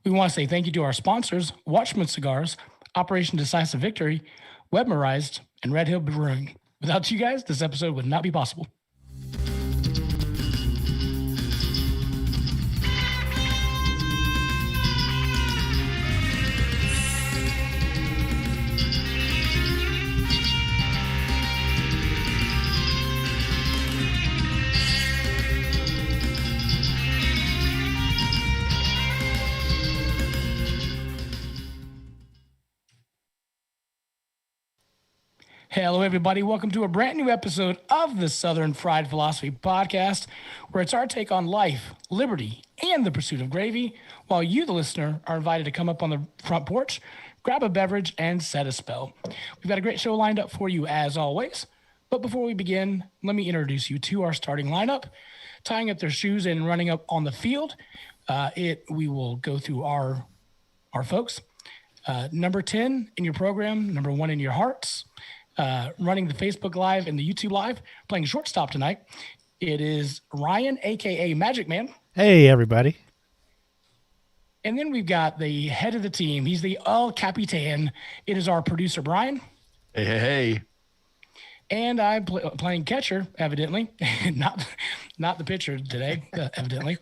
We want to say thank you to our sponsors, Watchman Cigars, Operation Decisive Victory, Webmerized, and Red Hill Brewing. Without you guys, this episode would not be possible. Hello, everybody. Welcome to a brand new episode of the Southern Fried Philosophy Podcast, where it's our take on life, liberty, and the pursuit of gravy, while you, the listener, are invited to come up on the front porch, grab a beverage, and set a spell. We've got a great show lined up for you, as always. But before we begin, let me introduce you to our starting lineup. Tying up their shoes and running up on the field, we will go through our folks. Number 10 in your program, number 1 in your hearts. Running the Facebook Live and the YouTube Live, playing shortstop tonight. It is Ryan, a.k.a. Magic Man. Hey, everybody. And then we've got the head of the team. He's the El Capitan. It is our producer, Brian. Hey. And I'm playing catcher, evidently. not the pitcher today, evidently.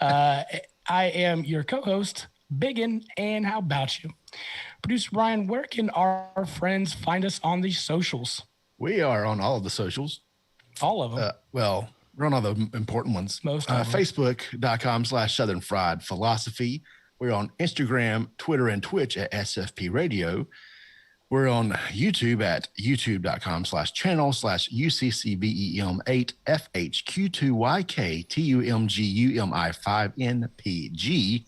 I am your co-host, Biggin, and how about you? Producer Brian, where can our friends find us on the socials? We are on all of the socials. All of them? Well, we're on all the important ones. Most of them. Facebook.com/Southern Fried Philosophy. We're on Instagram, Twitter, and Twitch at SFP Radio. We're on YouTube at youtube.com/channel/UCCBEM8FHQ2YKTUMGUMI5NPG.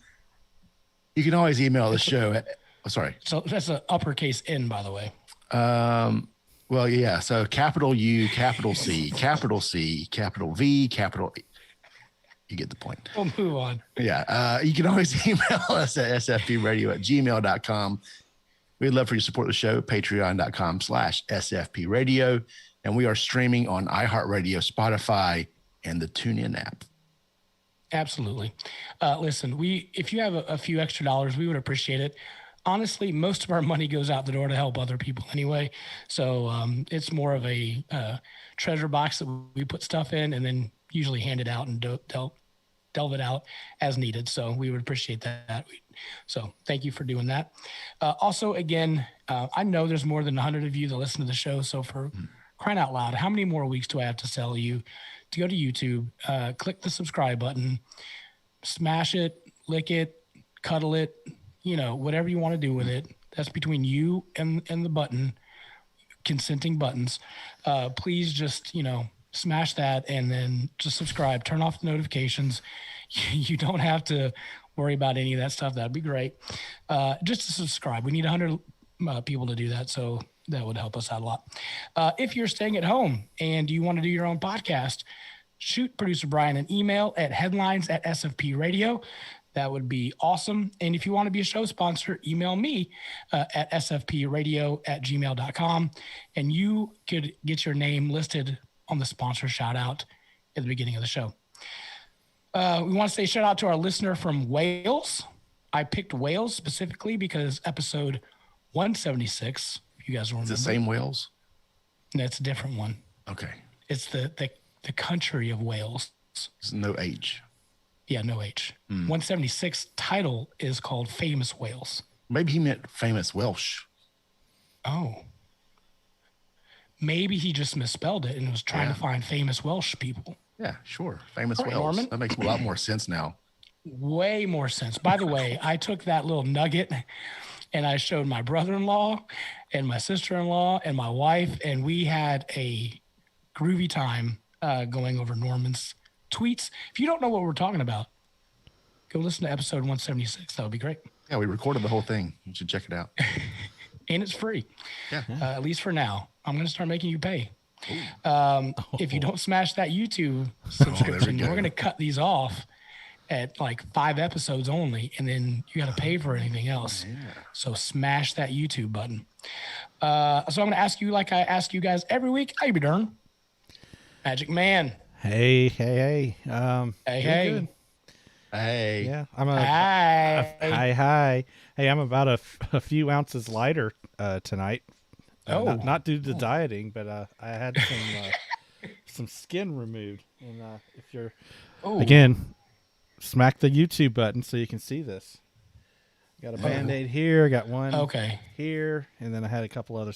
You can always email the show at, sorry. So that's an uppercase N, by the way. Well, yeah. So capital U, capital C, capital V, capital E. You get the point. We'll move on. Yeah. You can always email us at sfpradio@gmail.com. We'd love for you to support the show, patreon.com/sfpradio. And we are streaming on iHeartRadio, Spotify, and the TuneIn app. Absolutely. Listen, if you have a few extra dollars, we would appreciate it. Honestly, most of our money goes out the door to help other people anyway. So it's more of a treasure box that we put stuff in and then usually hand it out and delve it out as needed. So we would appreciate that. So thank you for doing that. Also, again, I know there's more than 100 of you that listen to the show. So for crying out loud, how many more weeks do I have to sell you to go to YouTube, click the subscribe button, smash it, lick it, cuddle it, whatever you want to do with it. That's between you and the button, consenting buttons. Please just, smash that and then just subscribe, turn off the notifications. You don't have to worry about any of that stuff. That'd be great. Just to subscribe. We need 100 people to do that. So that would help us out a lot. If you're staying at home and you want to do your own podcast, shoot producer Brian an email at headlines@sfpradio. That would be awesome. And if you want to be a show sponsor, email me at sfpradio@gmail.com. And you could get your name listed on the sponsor shout out at the beginning of the show. We want to say shout out to our listener from Wales. I picked Wales specifically because episode 176, if you guys remember. It's the same Wales? No, it's a different one. Okay. It's the country of Wales. It's no H. Yeah, no H. 176 title is called Famous Wales. Maybe he meant famous Welsh. Oh. Maybe he just misspelled it and was trying to find famous Welsh people. Yeah, sure. Famous All right, Welsh. Norman. That makes a lot more sense now. Way more sense. By the way, I took that little nugget and I showed my brother-in-law and my sister-in-law and my wife, and we had a groovy time going over Norman's tweets. If you don't know what we're talking about, go listen to episode 176. That would be great. Yeah, we recorded the whole thing. You should check it out. And it's free. Yeah. At least for now. I'm going to start making you pay. If you don't smash that YouTube subscription, we're going to cut these off at like 5 episodes only, and then you got to pay for anything else. Yeah. So smash that YouTube button. So I'm going to ask you, like I ask you guys every week, how you be doing? Magic Man. Hey. Hey. Hey, Hey. Yeah, Hi. hi. Hey, I'm about a few ounces lighter tonight. Oh. Not due to dieting, but I had some skin removed. And if you're Oh. again, smack the YouTube button so you can see this. Got a Band-Aid here, got one Okay. here, and then I had a couple other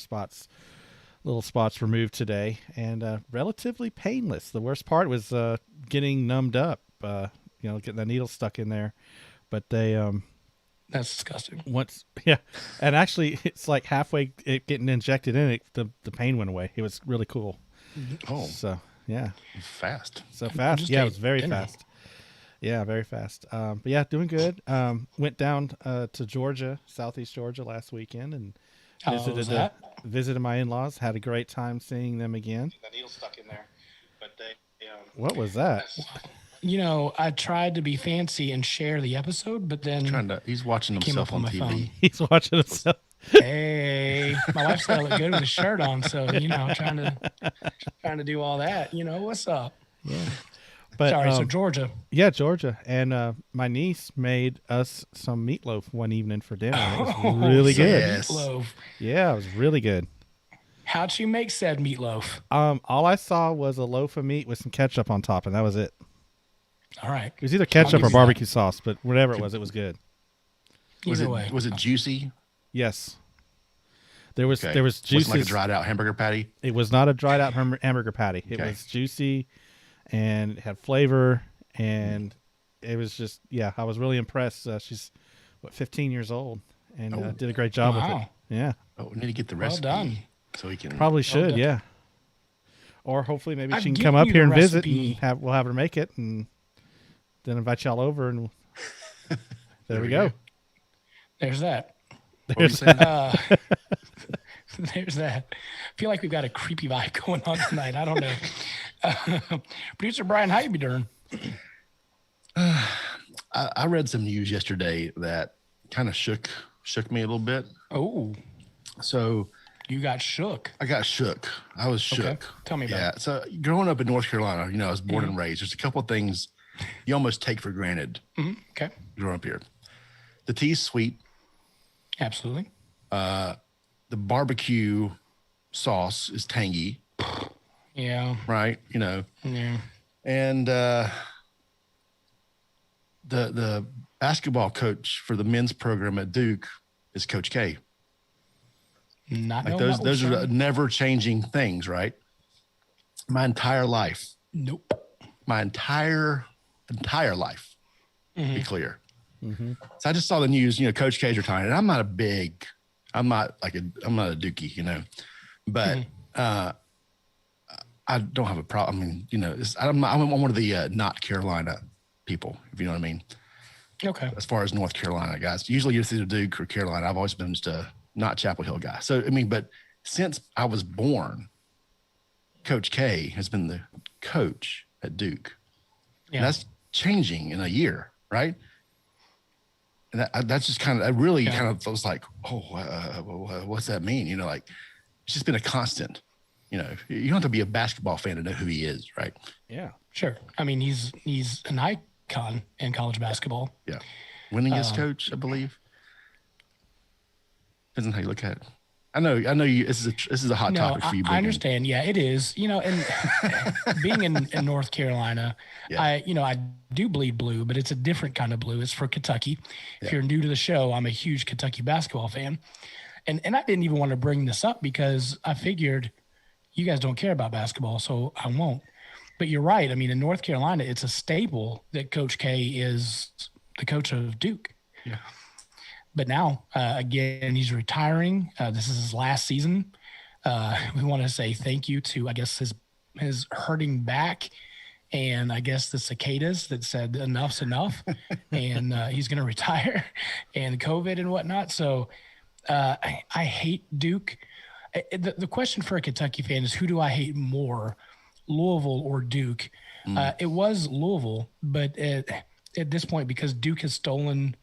little spots removed today, and relatively painless. The worst part was getting numbed up, getting the needle stuck in there. But they That's disgusting. once yeah, and actually it's like halfway it getting injected in it, the pain went away. It was really cool. Oh, So yeah, fast. so fast. just Yeah, it ate was very dinner. fast. Yeah, very fast. But yeah, doing good. Went down to Georgia, Southeast Georgia last weekend, and How was that? visited my in-laws. Had a great time seeing them again. The needle stuck in there, but they. What was that? I tried to be fancy and share the episode, but then He's watching came himself up on on my TV. phone. He's watching himself. Hey, my wife said I look good with a shirt on, so trying to do all that. What's up? Yeah. But Sorry, so Georgia. yeah, Georgia, and my niece made us some meatloaf one evening for dinner. And it was really some good. Yes. Meatloaf. Yeah, it was really good. How'd you make said meatloaf? All I saw was a loaf of meat with some ketchup on top, and that was it. All right. It was either ketchup give or you barbecue sauce, but whatever it was good. Either way. Was it juicy? Yes. There was Okay. there was Was it like a juices. dried out hamburger patty? It was not a dried out hamburger patty. It Okay. was juicy, and it had flavor, and it was just I was really impressed. She's 15 years old, and did a great job with it. Wow. Yeah, Oh, we need to get the Well recipe done. so we can. probably should. done. Yeah, or hopefully maybe I've she can given come up you here the and visit, recipe. and we'll have her make it, and then invite y'all over, and there we go. There's that. What were you saying? There's that. I feel like we've got a creepy vibe going on tonight. I don't know. Producer Brian, how you be doing? I read some news yesterday that kind of shook me a little bit. Oh, So you got shook. I got shook. I was shook. Okay. Tell me about Yeah. So growing up in North Carolina, I was born and raised. There's a couple of things you almost take for granted Okay. growing up here. The tea's sweet. Absolutely. The barbecue sauce is tangy, Yeah. right? Yeah. And the basketball coach for the men's program at Duke is Coach K. Not Like no those are motion. never changing things, right? My entire life, Nope. my entire life, to be clear. So I just saw the news, Coach K's retiring, and I'm not a Dookie, but I don't have a problem. I mean, I'm one of the not Carolina people, if you know what I mean. Okay. As far as North Carolina guys, usually it's either Duke or Carolina. I've always been just a not Chapel Hill guy. So I mean, but since I was born, Coach K has been the coach at Duke. Yeah. And that's changing in a year, right? And that's just kind of, I was like, what's that mean? Like it's just been a constant. You don't have to be a basketball fan to know who he is, right? Yeah. Sure. I mean, he's an icon in college basketball. Yeah. Winningest coach, I believe. Depends on how you look at it. I know you. This is a hot topic for you. I understand. Yeah, it is. And being in North Carolina, Yeah. I do bleed blue, but it's a different kind of blue. It's for Kentucky. If you're new to the show, I'm a huge Kentucky basketball fan, and I didn't even want to bring this up because I figured you guys don't care about basketball, so I won't. But you're right. I mean, in North Carolina, it's a staple that Coach K is the coach of Duke. Yeah. But now, again, he's retiring. This is his last season. We want to say thank you to, I guess, his hurting back and I guess the cicadas that said enough's enough. And he's going to retire and COVID and whatnot. So I hate Duke. The question for a Kentucky fan is, who do I hate more, Louisvile or Duke? It was Louisville, but at this point, because Duke has stolen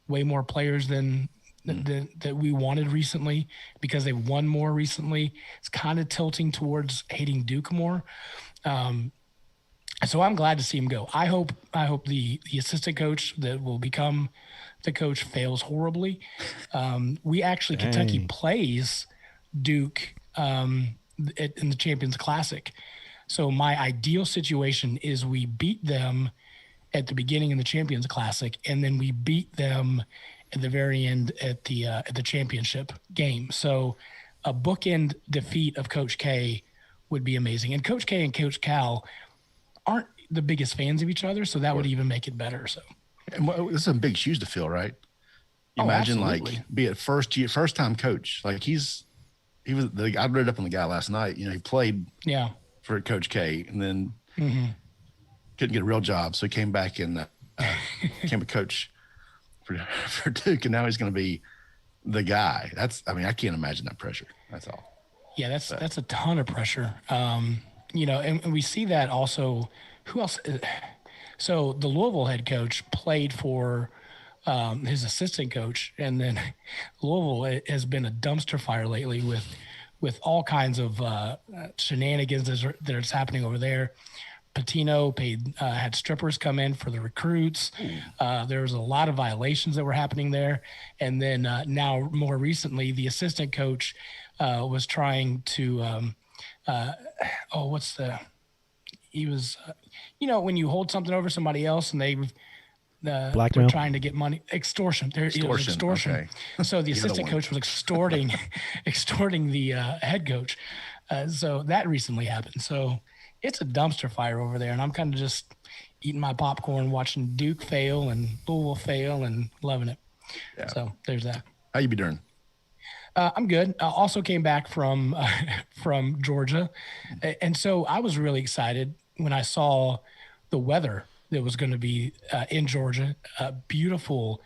way more players than that we wanted recently, because they won more recently, it's kind of tilting towards hating Duke more. So I'm glad to see him go. I hope the assistant coach that will become the coach fails horribly. We actually Kentucky Dang. plays Duke in the Champions Classic. So my ideal situation is we beat them at the beginning of the Champions Classic, and then we beat them at the very end at the championship game. So a bookend defeat of Coach K would be amazing. And Coach K and Coach Cal aren't the biggest fans of each other, so that would even make it better. So, And this is some big shoes to fill, right? You oh, imagine absolutely. like be it first time coach. Like he was I read up on the guy last night. You know, he played Yeah. for Coach K and then Mm-hmm. couldn't get a real job, so he came back and became a coach for Duke, and now he's going to be the guy. I mean, I can't imagine that pressure. That's all. Yeah, that's a ton of pressure. And we see that also. Who else? So the Louisville head coach played for his assistant coach, and then Louisville has been a dumpster fire lately with all kinds of shenanigans that's happening over there. Patino had strippers come in for the recruits. There was a lot of violations that were happening there, and then now more recently, the assistant coach was trying to he was when you hold something over somebody else and they're Blackmail? trying to get money. Extortion. It was extortion. Okay. So the assistant one. coach was extorting the head coach. So that recently happened. So it's a dumpster fire over there, and I'm kind of just eating my popcorn, watching Duke fail and Louisville fail, and loving it. Yeah. So there's that. How you be doing? I'm good. I also came back from from Georgia, and so I was really excited when I saw the weather that was going to be in Georgia. Beautiful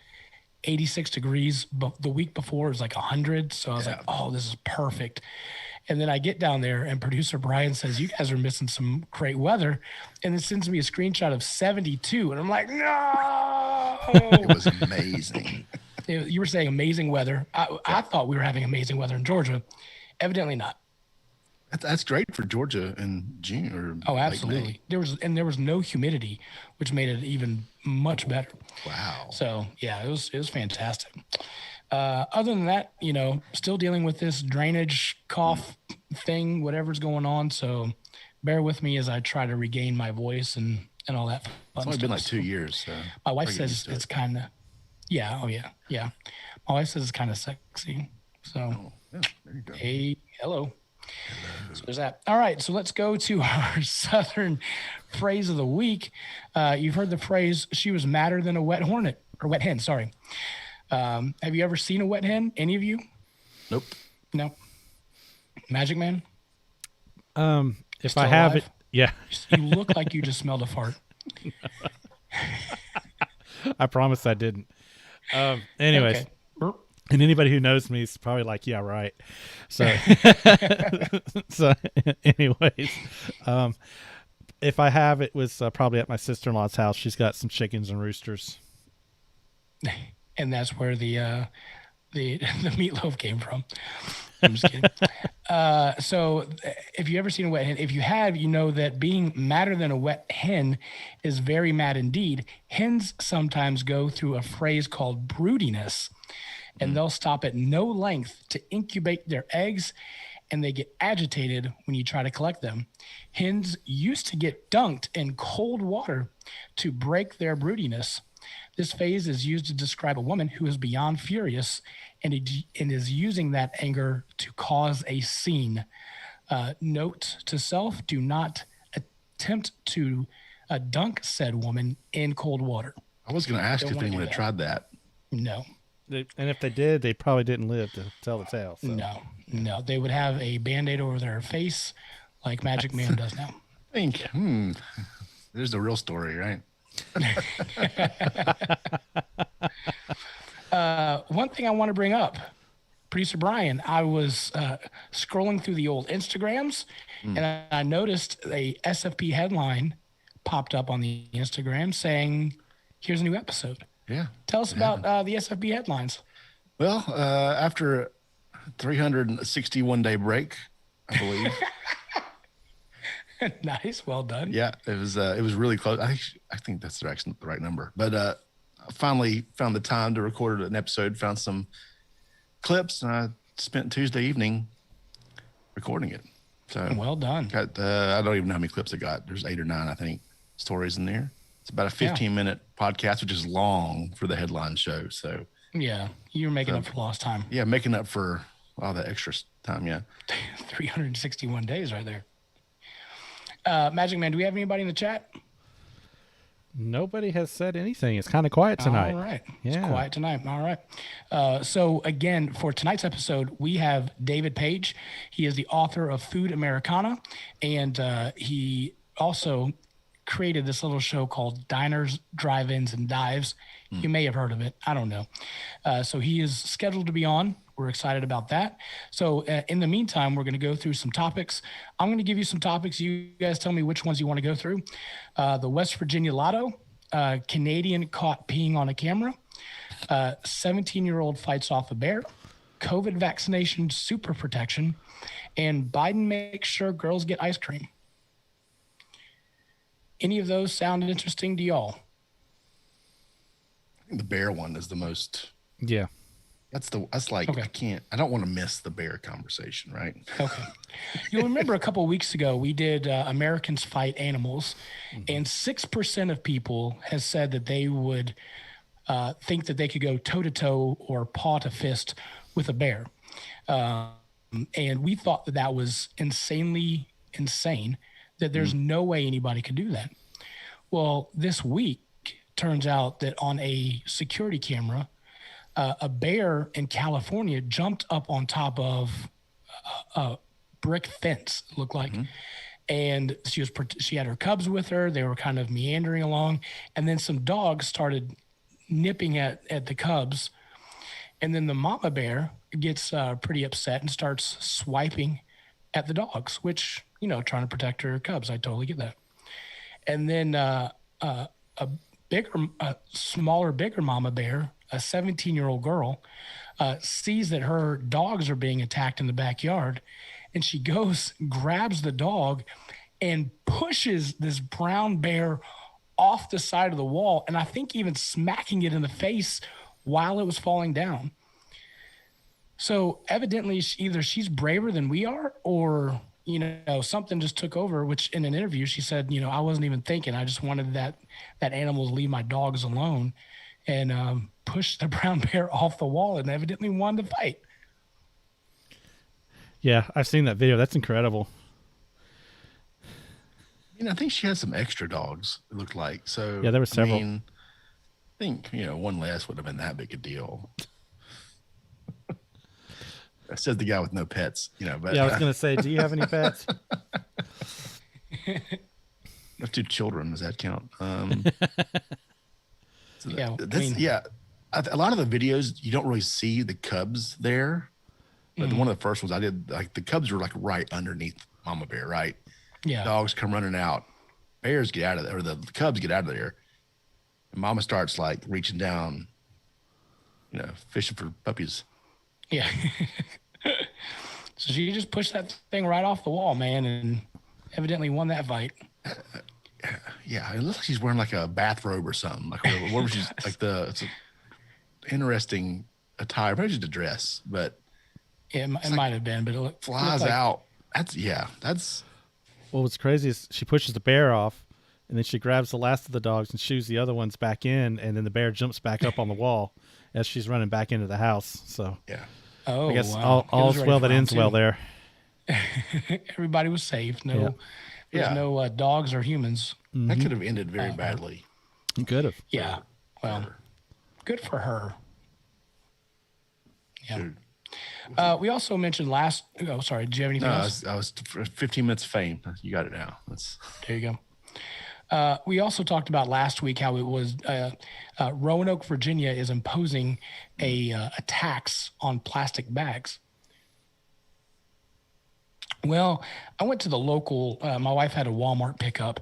86 degrees, but the week before it was like 100. So I was like, oh, this is perfect. And then I get down there and producer Brian says, you guys are missing some great weather. And then sends me a screenshot of 72. And I'm like, no. It was amazing. You were saying amazing weather. I thought we were having amazing weather in Georgia. Evidently not. That's great for Georgia in June or Oh, late absolutely. May. There was no humidity, which made it even much better. Wow. So yeah, it was fantastic. Other than that, still dealing with this drainage cough thing, whatever's going on. So bear with me as I try to regain my voice and all that. It's only been like 2 years. So my wife says it's kind of, yeah. Oh yeah. Yeah. My wife says it's kind of sexy. So, yeah, there you go. hey, hello. So there's that. All right. So let's go to our Southern phrase of the week. You've heard the phrase, she was madder than a wet hornet or wet hen. Sorry. Have you ever seen a wet hen? Any of you? Nope. No. Magic Man? If Still I have alive? it, yeah, You look like you just smelled a fart. I promise I didn't. Anyways, Okay. and anybody who knows me is probably like, yeah, right. So, anyways, if I have, it was probably at my sister-in-law's house. She's got some chickens and roosters. And that's where the meatloaf came from. I'm just kidding. So if you ever seen a wet hen, if you have, you know that being madder than a wet hen is very mad indeed. Hens sometimes go through a phrase called broodiness, and they'll stop at no length to incubate their eggs, and they get agitated when you try to collect them. Hens used to get dunked in cold water to break their broodiness. This phase is used to describe a woman who is beyond furious and is using that anger to cause a scene. Note to self, do not attempt to dunk said woman in cold water. I was going to ask Don't if wanna anyone do had that. tried that. No, And if they did, they probably didn't live to tell the tale. So. no. They would have a Band-Aid over their face like Magic Man does now. I think, there's the real story, right? One thing I want to bring up, producer Brian, I was scrolling through the old Instagrams and I noticed a SFP headline popped up on the Instagram saying, here's a new episode. Yeah. Tell us about the SFP headlines. Well, after a 361-day break, I believe, Nice. Well done. Yeah, it was really close. I think that's the right number. But I finally found the time to record an episode. Found some clips, and I spent Tuesday evening recording it. So Well done. got I don't even know how many clips I got. There's 8 or 9, I think, stories in there. It's about a 15-minute podcast, which is long for the headline show. So Yeah, you're making up for lost time. yeah, making up for all the extra time. Yeah. 361 days right there. Magic Man, do we have anybody in the chat? Nobody has said anything. It's kind of quiet tonight. All right. Yeah. It's quiet tonight. All right. So again, for tonight's episode, we have David Page. He is the author of Food Americana, and he also created this little show called Diners, Drive-Ins, and Dives. You may have heard of it. I don't know. So he is scheduled to be on. We're excited about that. So in the meantime, we're going to go through some topics. I'm going to give you some topics. You guys tell me which ones you want to go through. The West Virginia Lotto, Canadian caught peeing on a camera, 17-year-old fights off a bear, COVID vaccination super protection, and Biden makes sure girls get ice cream. Any of those sound interesting to y'all? I think the bear one is the most. Yeah. That's like, Okay. I don't want to miss the bear conversation, right? Okay. You'll remember a couple of weeks ago, we did Americans Fight Animals, and 6% of people has said that they would think that they could go toe-to-toe or paw-to-fist with a bear. And we thought that that was insanely insane, that there's no way anybody could do that. Well, this week, turns out that on a security camera, a bear in California jumped up on top of a brick fence, it looked like. And she had her cubs with her. They were kind of meandering along. And then some dogs started nipping at the cubs. And then the mama bear gets pretty upset and starts swiping at the dogs, which, trying to protect her cubs. I totally get that. And then a smaller, bigger mama bear, a 17-year-old girl, sees that her dogs are being attacked in the backyard, and she goes, grabs the dog, and pushes this brown bear off the side of the wall, and I think even smacking it in the face while it was falling down. So evidently, either she's braver than we are, or something just took over, which in an interview she said, I wasn't even thinking. I just wanted that animal to leave my dogs alone, and pushed the brown bear off the wall and evidently won the fight. Yeah, I've seen that video. That's incredible. I think she had some extra dogs, it looked like. So yeah, there were several. I think, one less would have been that big a deal. That says the guy with no pets, but yeah, I was going to say, do you have any pets? I have 2 children. Does that count? So a lot of the videos, you don't really see the cubs there. But one of the first ones I did, like the cubs were like right underneath mama bear, right? Yeah. Dogs come running out. Bears get out of there, or the cubs get out of there. And mama starts like reaching down, fishing for puppies. Yeah. So she just pushed that thing right off the wall, man, and evidently won that fight. Yeah, it looks like she's wearing like a bathrobe or something. Like whatever she's like it's an interesting attire. Maybe just a dress, but it might have been, but it flies out. That's Well, what's crazy is she pushes the bear off, and then she grabs the last of the dogs and shoos the other ones back in, and then the bear jumps back up on the wall as she's running back into the house. So yeah. Oh, I guess wow. all's well that ends well there. Everybody was safe. There's no dogs or humans. That could have ended very badly. Could have. Yeah. Well, good for her. Yeah. Dude. We also mentioned sorry. Did you have anything else? I was 15 minutes of fame. You got it now. There you go. We also talked about last week how it was Roanoke, Virginia is imposing a tax on plastic bags. Well, I went to the local, my wife had a Walmart pickup,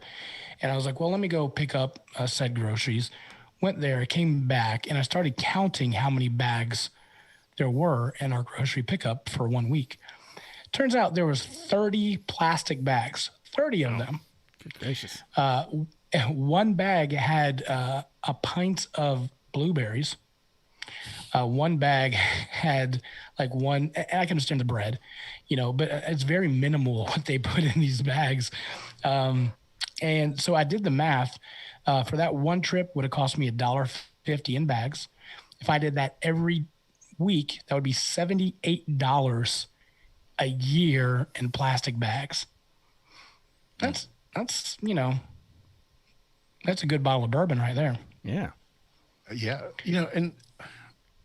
and I was like, well, let me go pick up said groceries. Went there, came back, and I started counting how many bags there were in our grocery pickup for 1 week. Turns out there was 30 plastic bags, 30 of them. Good gracious. One bag had a pint of blueberries. One bag had like one. I can understand the bread, but it's very minimal what they put in these bags. And so I did the math. For that one trip, would have cost me $1.50 in bags. If I did that every week, that would be $78 a year in plastic bags. That's that's a good bottle of bourbon right there. Yeah. Yeah. And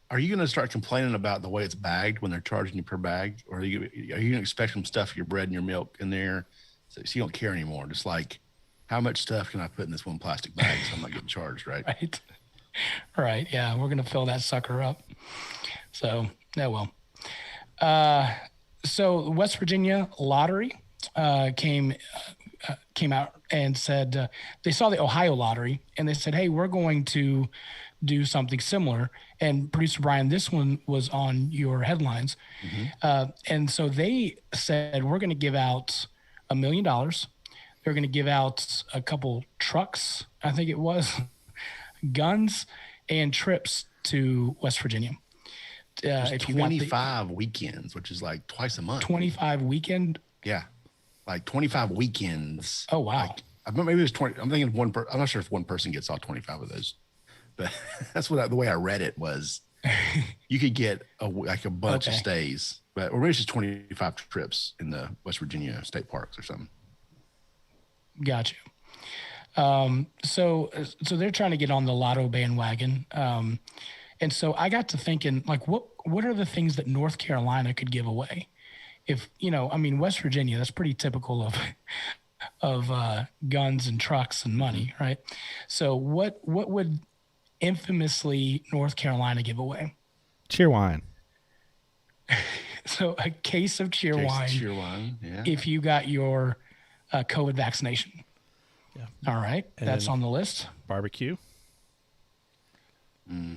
are you going to start complaining about the way it's bagged when they're charging you per bag? Or are you going to expect some stuff, your bread and your milk in there, so you don't care anymore? Just like, how much stuff can I put in this one plastic bag so I'm not getting charged, right? Right. Right. Yeah. We're going to fill that sucker up. So, yeah, well. So West Virginia lottery came out and said they saw the Ohio lottery and they said, hey, we're going to do something similar. And producer Brian, this one was on your headlines. And so they said, we're going to give out $1 million. They're going to give out a couple trucks, I think it was, guns, and trips to West Virginia. If you 25 weekends, which is like twice a month. 25 weekend. Yeah, like 25 weekends. Oh wow! Like, maybe it was 20. I'm thinking one. I'm not sure if one person gets all 25 of those, but that's the way I read it was. You could get a bunch of stays, or maybe it's just 25 trips in the West Virginia state parks or something. Got you. So they're trying to get on the lotto bandwagon. And so I got to thinking, like, what are the things that North Carolina could give away? If, West Virginia, that's pretty typical of guns and trucks and money, right? So what would infamously North Carolina give away? Cheerwine. So a case of Cheerwine. Yeah. If you got your COVID vaccination. Yeah. All right. And that's on the list. Barbecue.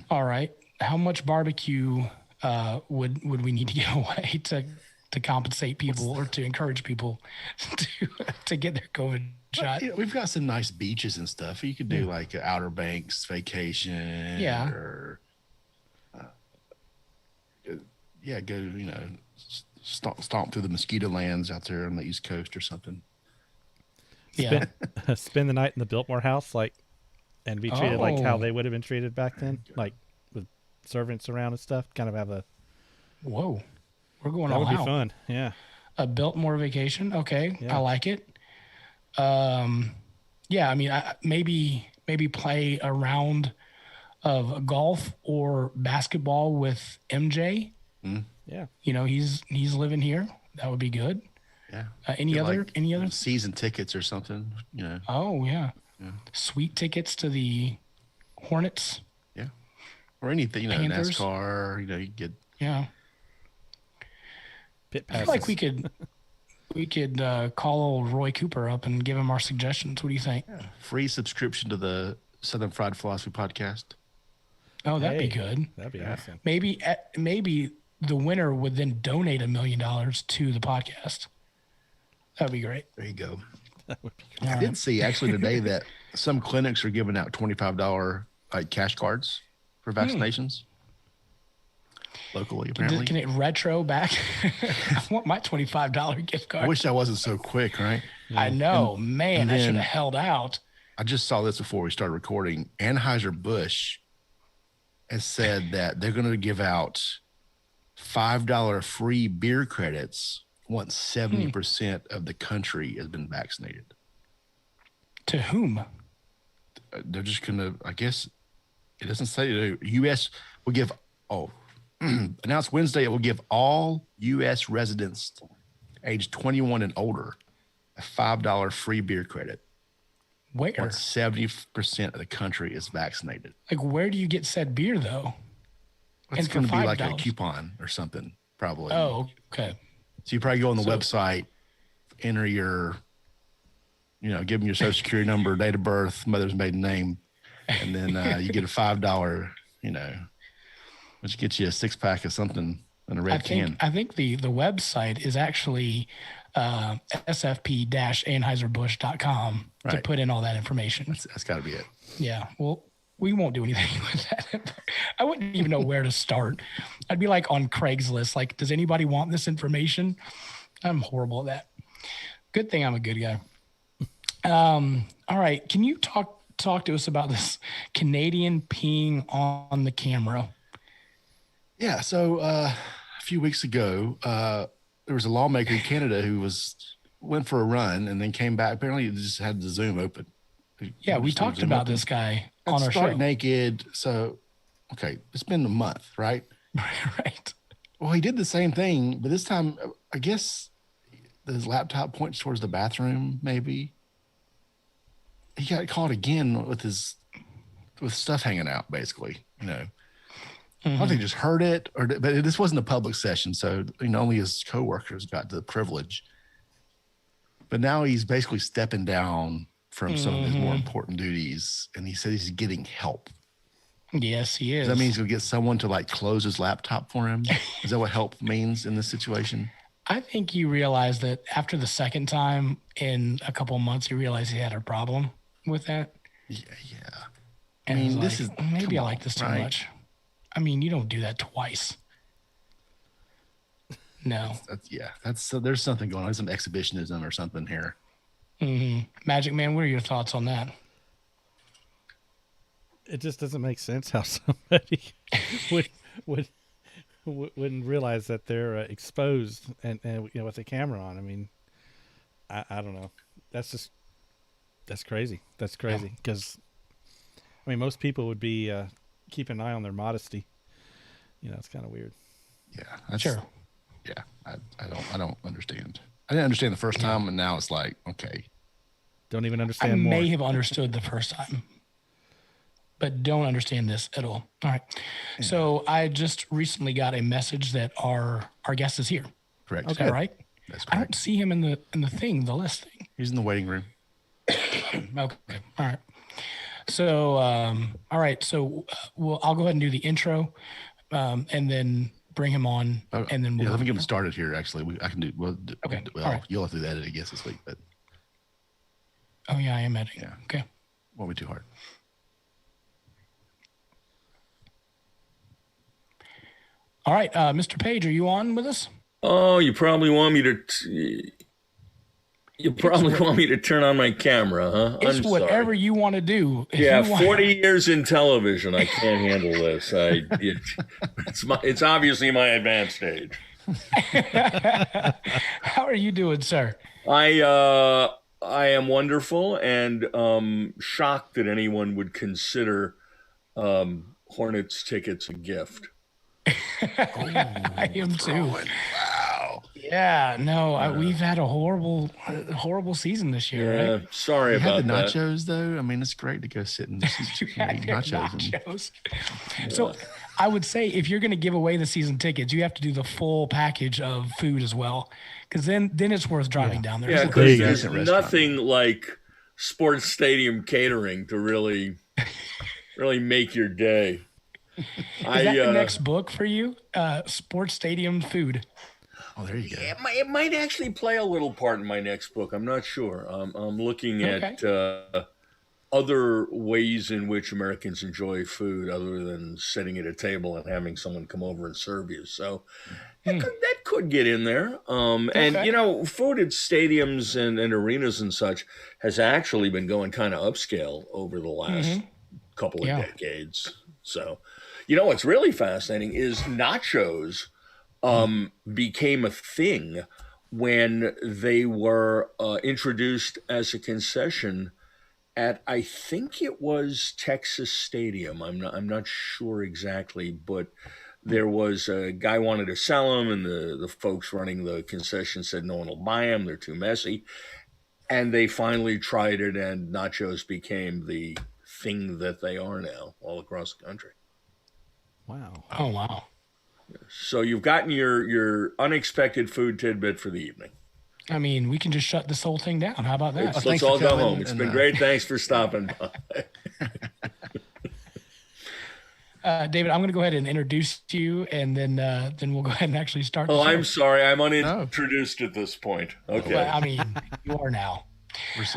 All right. How much barbecue would we need to give away to compensate people or to encourage people to get their COVID shot? We've got some nice beaches and stuff. You could do like an Outer Banks vacation. Yeah. Or go stomp through the mosquito lands out there on the East Coast or something. Yeah. Spend the night in the Biltmore house, and be treated like how they would have been treated back then, like with servants around and stuff. Kind of have a. Whoa, we're going that all would out. be fun. Yeah. A Biltmore vacation. Okay, Yeah. I like it. Yeah. Maybe play a round of golf or basketball with MJ. Yeah. He's living here. That would be good. Yeah. Any other season tickets or something? Oh yeah. Sweet tickets to the Hornets. Yeah. Or anything, Panthers. NASCAR. You get. Yeah. Pit I passes. feel like we could call old Roy Cooper up and give him our suggestions. What do you think? Free subscription to the Southern Fried Philosophy podcast. Oh, that'd be Hey, good. That'd be awesome. Maybe the winner would then donate $1 million to the podcast. That'd be great. There you go. That would be I did see actually today that some clinics are giving out $25 cash cards for vaccinations locally. Apparently, Can it retro back? I want my $25 gift card. I wish I wasn't so quick, right? I know, and man. I should then- have held out. I just saw this before we started recording. Anheuser-Busch has said that they're going to give out $5 free beer credits once 70% of the country has been vaccinated. To whom? They're just going to, I guess, it doesn't say the U.S. will give, announced Wednesday, it will give all U.S. residents aged 21 and older a $5 free beer credit Where? once 70% of the country is vaccinated. Like, where do you get said beer though? It's for going to be like a $5. coupon or something, probably. Oh, okay. So you probably go on the website, enter your, give them your social security number, date of birth, mother's maiden name, and then you get a $5, which gets you a 6-pack of something in a red can. I think the website is actually sfp-anheuser-busch.com to Right. put in all that information. That's got to be it. Yeah. Well, we won't do anything with that. I wouldn't even know where to start. I'd be like on Craigslist. Like, does anybody want this information? I'm horrible at that. Good thing I'm a good guy. All right. Can you talk to us about this Canadian peeing on the camera? Yeah. So a few weeks ago, there was a lawmaker in Canada who went for a run and then came back. Apparently, he just had the Zoom open. Yeah, we talked about this guy on our Start show. naked. So, okay, it's been a month, right? Right. Well, he did the same thing, but this time, I guess his laptop points towards the bathroom. Maybe he got caught again with stuff hanging out. Basically, I don't think he just heard it, but this wasn't a public session, so only his coworkers got the privilege. But now he's basically stepping down from some of his more important duties, and he said he's getting help. Yes, he is. Does that mean he's going to get someone to like close his laptop for him? Is that what help means in this situation? I think you realize that after the second time in a couple of months, you realize he had a problem with that. Yeah. And I mean, was this like, is maybe I come like on, this too right? much. I mean, you don't do that twice. No. There's something going on, some exhibitionism or something here. Magic Man, what are your thoughts on that? It just doesn't make sense how somebody wouldn't realize that they're exposed and with a camera on. I mean, I don't know. That's crazy. That's crazy because I mean most people would be keep an eye on their modesty. It's kind of weird. Yeah, Sure. Yeah, I don't understand. I didn't understand the first time, and now it's like, okay. Don't even I understand more. may have understood the first time, but don't understand this at all. All right. Yeah. So I just recently got a message that our guest is here. Correct. Okay, right? That's I correct. don't see him in the list thing. He's in the waiting room. Okay. All right. So, all right. So, I'll go ahead and do the intro, and then bring him on, and then let me get him started here. Actually, I can do. Okay. Well, all right. You'll have to do the edit, I guess, this week. But oh yeah, I am editing. Yeah. Okay. Won't be too hard. All right, Mr. Page, are you on with us? Oh, you probably want me to. You probably want me to turn on my camera, huh? It's whatever you want to do. Yeah, 40 years in television, I can't handle this. It's obviously my advanced age. How are you doing, sir? I am wonderful and shocked that anyone would consider Hornets tickets a gift. I am too. Wow. Yeah, no, we've had a horrible season this year, right? Sorry about had the that. nachos though. I mean, it's great to go sit and just eat nachos. So I would say if you're going to give away the season tickets, you have to do the full package of food as well, because then it's worth driving down there. Yeah, It's a because decent there's restaurant. nothing like sports stadium catering to really make your day. Is that the next book for you? Sports stadium food. Oh, there you go. It might actually play a little part in my next book. I'm not sure. I'm looking at other ways in which Americans enjoy food other than sitting at a table and having someone come over and serve you. So that could get in there. And, food at stadiums and arenas and such has actually been going kind of upscale over the last couple of decades. So, what's really fascinating is nachos became a thing when they were introduced as a concession at, I think it was Texas Stadium. I'm not sure exactly, but there was a guy wanted to sell them, and the folks running the concession said no one will buy them. They're too messy. And they finally tried it, and nachos became the thing that they are now all across the country. Wow. Oh, wow. So you've gotten your unexpected food tidbit for the evening. I mean, we can just shut this whole thing down. How about that? Let's all go home. It's been great. Thanks for stopping by. David, I'm going to go ahead and introduce you, and then we'll go ahead and actually start. Oh, the show. I'm sorry, I'm unintroduced at this point. Okay. Well, I mean, you are now.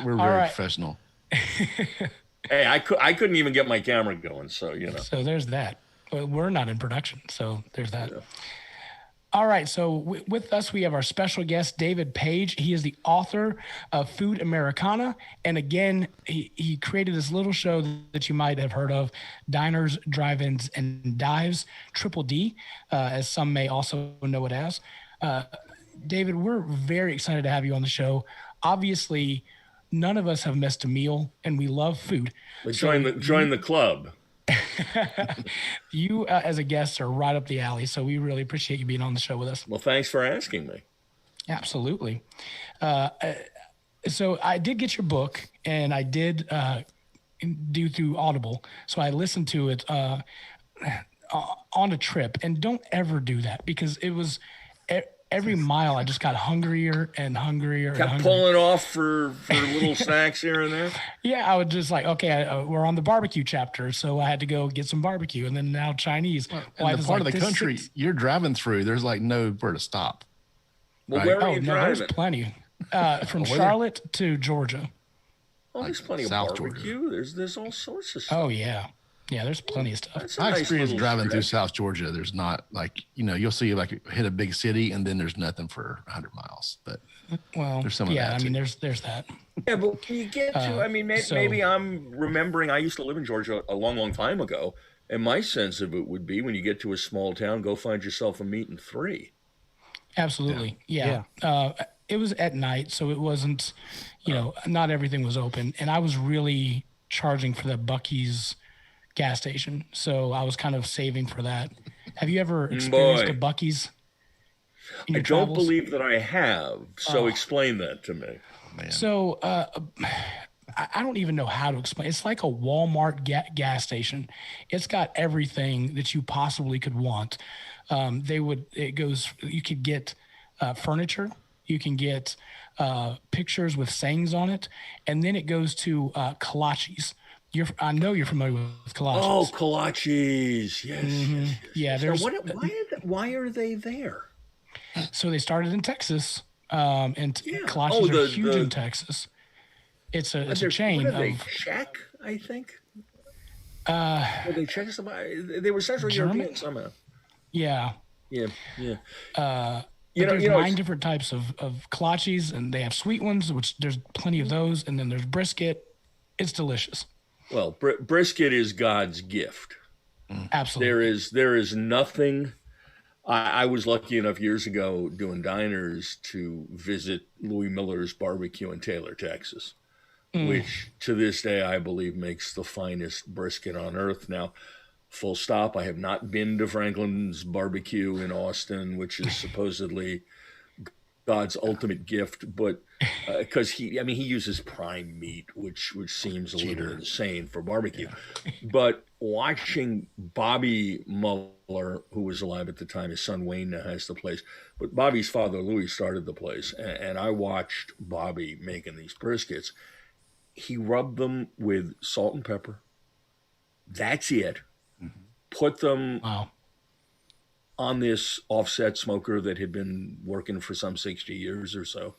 We're very professional. Hey, I couldn't even get my camera going, so you know. So there's that. Well, we're not in production, so there's that. Yeah. All right, so with us, we have our special guest, David Page. He is the author of Food Americana. And again, he created this little show that you might have heard of, Diners, Drive-Ins, and Dives, Triple D, as some may also know it as. David, we're very excited to have you on the show. Obviously, none of us have missed a meal, and we love food. But join the club. You, as a guest, are right up the alley, so we really appreciate you being on the show with us. Well, thanks for asking me. Absolutely. So I did get your book, and I did do through Audible. So I listened to it on a trip, and don't ever do that because it was every mile I just got hungrier and hungrier. Kept pulling off for little snacks here and there. Yeah, I would just like, okay, we're on the barbecue chapter, so I had to go get some barbecue, and then now Chinese. And the part of the country you're driving through, there's like nowhere to stop. Well, right? where are you driving? There's plenty. From Charlotte to Georgia. Oh, there's plenty of South barbecue. Georgia. There's all sorts of stuff. Oh yeah, there's plenty of stuff. That's a My nice experience little driving through stretch. South Georgia, there's not like, you'll see like hit a big city and then there's nothing for 100 miles. But Well, there's some of yeah, that, I mean, too. there's that. Yeah, but when you get to, I mean, maybe I'm remembering, I used to live in Georgia a long, long time ago, and my sense of it would be when you get to a small town, go find yourself a meat and three. Absolutely, yeah. It was at night, so it wasn't, not everything was open, and I was really charging for the Buc-ee's gas station, so I was kind of saving for that. Have you ever experienced a Buc-ee's? I don't believe that I have, so explain that to me. Man. So I don't even know how to explain. It's like a Walmart gas station. It's got everything that you possibly could want. You could get furniture. You can get pictures with sayings on it. And then it goes to kolaches. I know you're familiar with kolaches. Oh, kolaches. Yes. Mm-hmm. Yeah. There's, why are they there? So they started in Texas, and kolaches are huge in Texas. It's a chain what are they, of Czech, I think. Were they Czech? They were Central European somehow. Yeah. There's 9 different types of kolaches, and they have sweet ones, which there's plenty of those, and then there's brisket. It's delicious. Well, brisket is God's gift. Absolutely. There is nothing. I was lucky enough years ago doing diners to visit Louis Miller's Barbecue in Taylor, Texas, which to this day I believe makes the finest brisket on earth. Now, full stop, I have not been to Franklin's Barbecue in Austin, which is supposedly God's ultimate gift, but because he uses prime meat, which seems a little insane for barbecue. But watching Bobby Muller, who was alive at the time, his son Wayne now has the place, but Bobby's father Louis started the place, and I watched Bobby making these briskets. He rubbed them with salt and pepper. That's it. Put them on this offset smoker that had been working for some 60 years or so.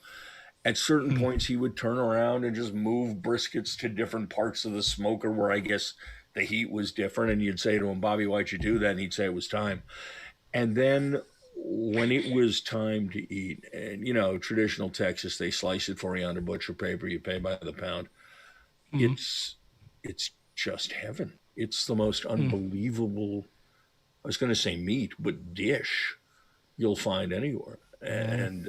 At certain points, he would turn around and just move briskets to different parts of the smoker where I guess the heat was different. And you'd say to him, Bobby, why'd you do that? And he'd say it was time. And then when it was time to eat, and, traditional Texas, they slice it for you on a butcher paper. You pay by the pound. It's just heaven. It's the most unbelievable, I was going to say meat, but dish you'll find anywhere. And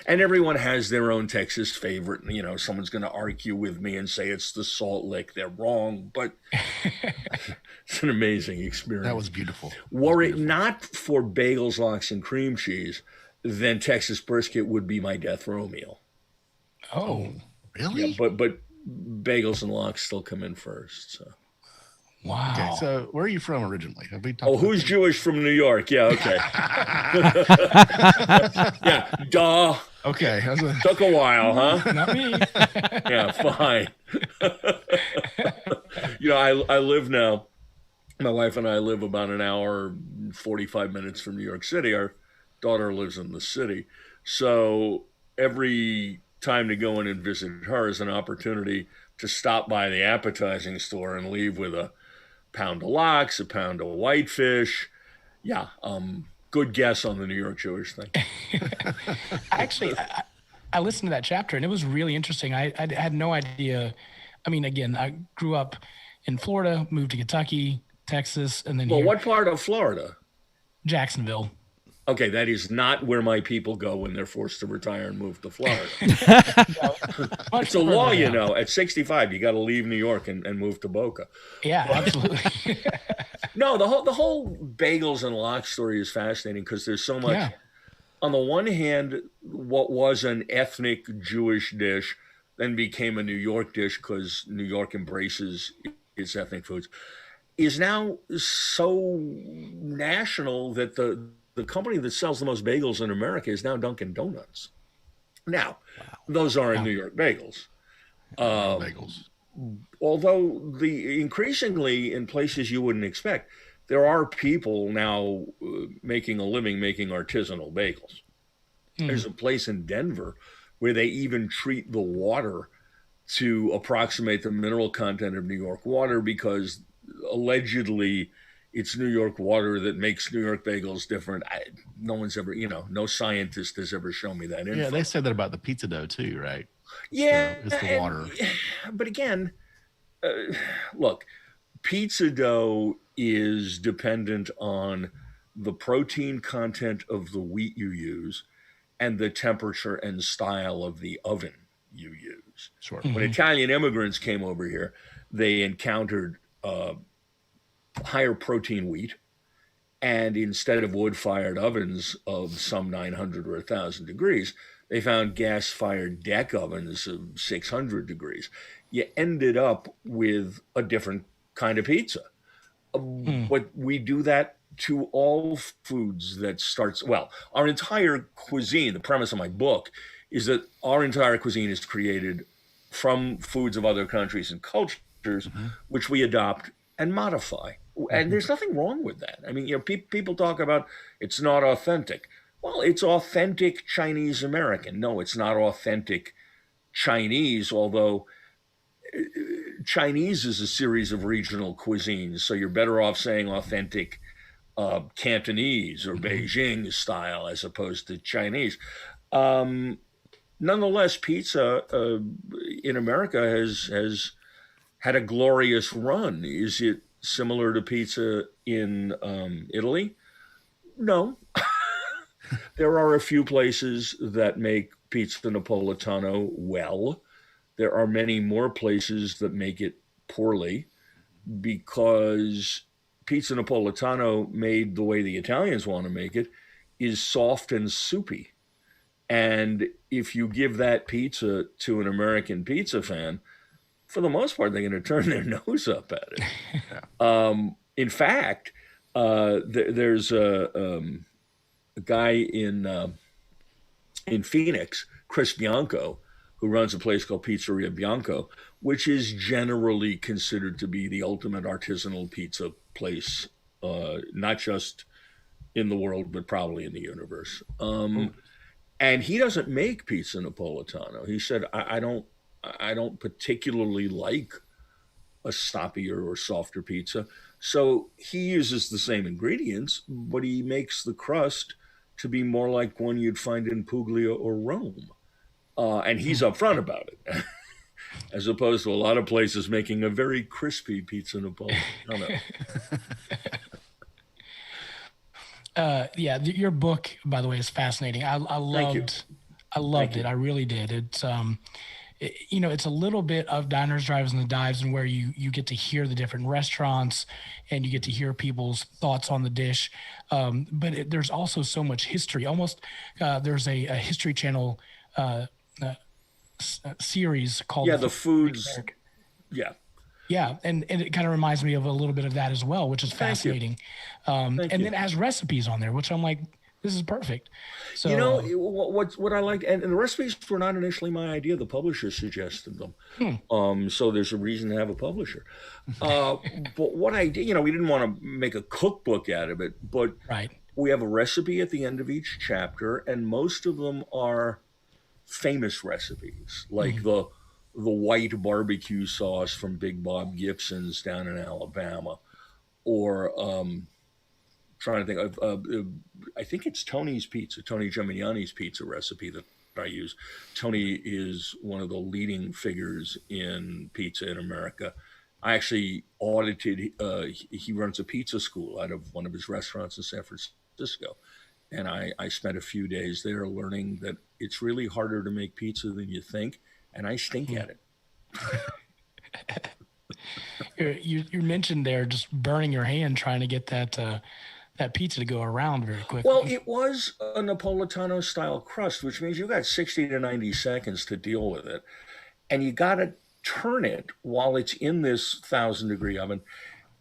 and everyone has their own Texas favorite. Someone's going to argue with me and say it's the Salt Lick. They're wrong, but it's an amazing experience. That was beautiful. Were it not for bagels, lox, and cream cheese, then Texas brisket would be my death row meal. Oh, really? Yeah, but bagels and lox still come in first. So. Wow. Okay, so where are you from originally? Have we talked Oh, about who's that? Jewish from New York? Yeah, okay. Yeah, duh. Okay. Took a while, huh? Not me. Yeah, fine. I live now My wife and I live about an hour, 45 minutes from New York City. Our daughter lives in the city. So every time to go in and visit her is an opportunity to stop by the appetizing store and leave with a pound of lox, a pound of whitefish. Yeah, good guess on the New York Jewish thing. Actually, I listened to that chapter and it was really interesting. I had no idea. I mean, again, I grew up in Florida, moved to Kentucky, Texas, and then Well, here, what part of Florida? Jacksonville. Okay, that is not where my people go when they're forced to retire and move to Florida. Much It's a law, further you down. know. At 65, you got to leave New York and move to Boca. Yeah, absolutely. No, the whole bagels and lox story is fascinating because there's so much. Yeah. On the one hand, what was an ethnic Jewish dish then became a New York dish because New York embraces its ethnic foods, is now so national that the company that sells the most bagels in America is now Dunkin' Donuts. Now, those aren't New York bagels. Bagels. Although increasingly in places you wouldn't expect, there are people now making a living making artisanal bagels. There's a place in Denver where they even treat the water to approximate the mineral content of New York water because allegedly it's New York water that makes New York bagels different. No one's ever, no scientist has ever shown me that info. Yeah, they said that about the pizza dough too, right? Yeah, it's the water. But again, look, pizza dough is dependent on the protein content of the wheat you use and the temperature and style of the oven you use. Sure. When Italian immigrants came over here, they encountered higher protein wheat. And instead of wood-fired ovens of some 900 or 1,000 degrees, they found gas-fired deck ovens of 600 degrees. You ended up with a different kind of pizza. But we do that to all foods that starts, well, our entire cuisine, the premise of my book, is that our entire cuisine is created from foods of other countries and cultures, which we adopt and modify. And there's nothing wrong with that. I mean, people talk about it's not authentic. Well, it's authentic Chinese American. No, it's not authentic Chinese, although Chinese is a series of regional cuisines. So you're better off saying authentic Cantonese or Beijing style as opposed to Chinese. Nonetheless, pizza in America has had a glorious run. Is it similar to pizza in Italy? No. There are a few places that make pizza Napolitano well. There are many more places that make it poorly because pizza Napolitano, made the way the Italians want to make it, is soft and soupy. And if you give that pizza to an American pizza fan, for the most part, they're going to turn their nose up at it. In fact, there's a guy in Phoenix, Chris Bianco, who runs a place called Pizzeria Bianco, which is generally considered to be the ultimate artisanal pizza place, not just in the world, but probably in the universe. And he doesn't make pizza Napolitano. He said, I don't particularly like a stoppier or softer pizza. So he uses the same ingredients, but he makes the crust to be more like one you'd find in Puglia or Rome. And he's upfront about it, as opposed to a lot of places making a very crispy pizza Napolitano. Yeah, your book, by the way, is fascinating. I loved it. I really did. It's it's a little bit of diners, drives, and the dives, and where you get to hear the different restaurants and you get to hear people's thoughts on the dish. But there's also so much history. Almost there's a History Channel series called the foods. Yeah, and it kind of reminds me of a little bit of that as well, which is fascinating. And then it has recipes on there, which I'm like, This is perfect. So, You know what I like, and the recipes were not initially my idea. The publisher suggested them. So there's a reason to have a publisher. But what I did, we didn't want to make a cookbook out of it, but right. we have a recipe at the end of each chapter, and most of them are famous recipes, like the white barbecue sauce from Big Bob Gibson's down in Alabama, or trying to think of I think it's Tony's pizza, Tony Gemignani's pizza recipe that I use. Tony is one of the leading figures in pizza in America. I actually audited. He runs a pizza school out of one of his restaurants in San Francisco, and I spent a few days there learning that it's really harder to make pizza than you think, and I stink at it. You mentioned there just burning your hand trying to get that pizza to go around very quickly. Well, it was a Napolitano style crust, which means you got 60 to 90 seconds to deal with it, and you got to turn it while it's in this 1,000-degree oven.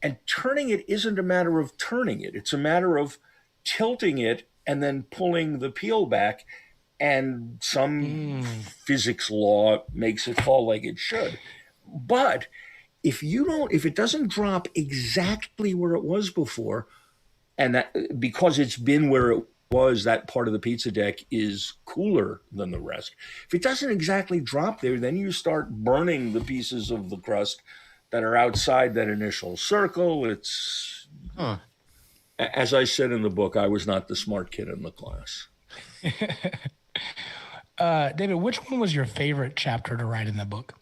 And turning it isn't a matter of turning it; it's a matter of tilting it and then pulling the peel back, and some physics law makes it fall like it should. But if it doesn't drop exactly where it was before, and that because it's been where it was, that part of the pizza deck is cooler than the rest. If it doesn't exactly drop there, then you start burning the pieces of the crust that are outside that initial circle. It's as I said in the book, I was not the smart kid in the class. David, which one was your favorite chapter to write in the book?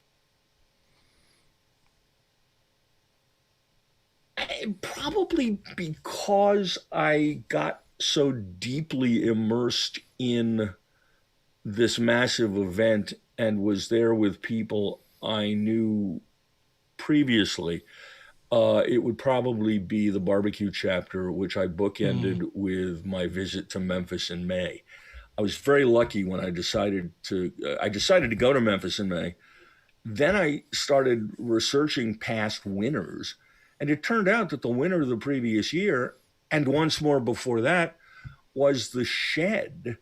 Probably because I got so deeply immersed in this massive event and was there with people I knew previously. It would probably be the barbecue chapter, which I bookended with my visit to Memphis in May. I was very lucky when I decided to go to Memphis in May. Then I started researching past winners, and it turned out that the winner of the previous year, and once more before that, was the Shed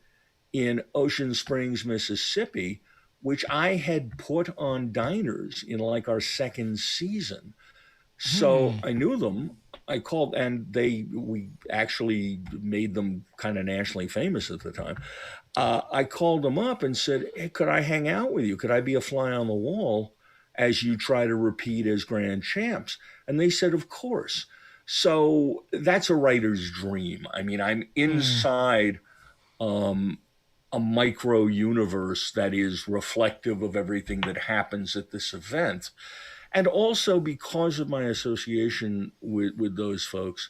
in Ocean Springs, Mississippi, which I had put on diners in like our second season. So I knew them. I called, and we actually made them kind of nationally famous at the time. I called them up and said, "Hey, could I hang out with you? Could I be a fly on the wall as you try to repeat as grand champs?" And they said, "Of course." So that's a writer's dream. I mean, I'm inside a micro universe that is reflective of everything that happens at this event. And also because of my association with those folks,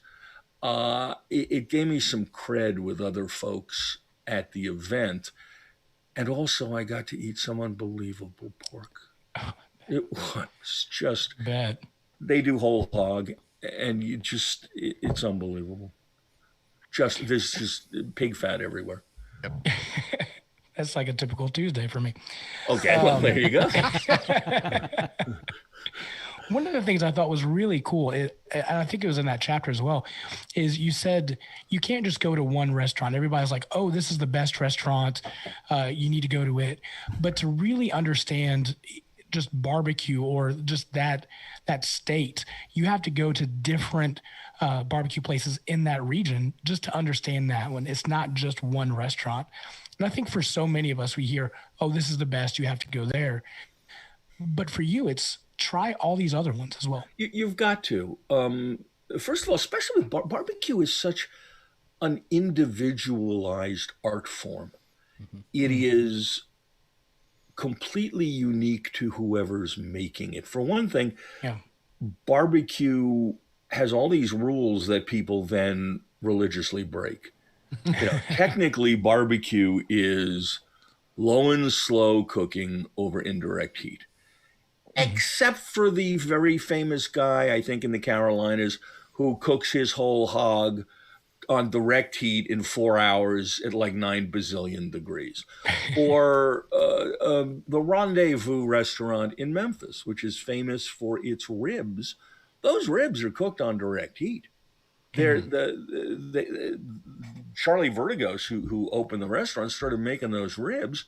it gave me some cred with other folks at the event. And also I got to eat some unbelievable pork. It was just bad. They do whole hog, and it's unbelievable. There's just pig fat everywhere. Yep. That's like a typical Tuesday for me. Okay, well, there you go. One of the things I thought was really cool, and I think it was in that chapter as well, is you said you can't just go to one restaurant. Everybody's like, "Oh, this is the best restaurant. You need to go to it." But to really understand just barbecue or just that state, you have to go to different barbecue places in that region just to understand that one. It's not just one restaurant. And I think for so many of us, we hear, "Oh, this is the best. You have to go there." But for you, it's try all these other ones as well. You've got to. First of all, especially with barbecue is such an individualized art form. It is completely unique to whoever's making it. For one thing, barbecue has all these rules that people then religiously break. Technically, barbecue is low and slow cooking over indirect heat. Except for the very famous guy, I think in the Carolinas, who cooks his whole hog on direct heat in 4 hours at like 9 bazillion degrees. Or the Rendezvous restaurant in Memphis, which is famous for its ribs. Those ribs are cooked on direct heat. They're the Charlie Vertigos, who opened the restaurant, started making those ribs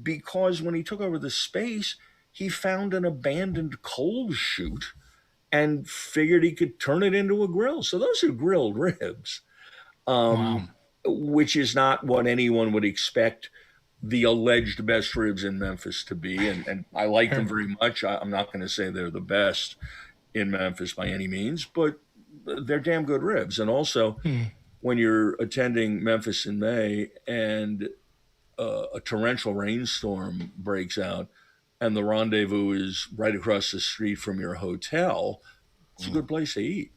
because when he took over the space, he found an abandoned coal chute and figured he could turn it into a grill. So those are grilled ribs, Wow. which is not what anyone would expect the alleged best ribs in Memphis to be. And I like them very much. I'm not going to say they're the best in Memphis by any means, but they're damn good ribs. And also, when you're attending Memphis in May and a torrential rainstorm breaks out and the rendezvous is right across the street from your hotel, it's a good place to eat.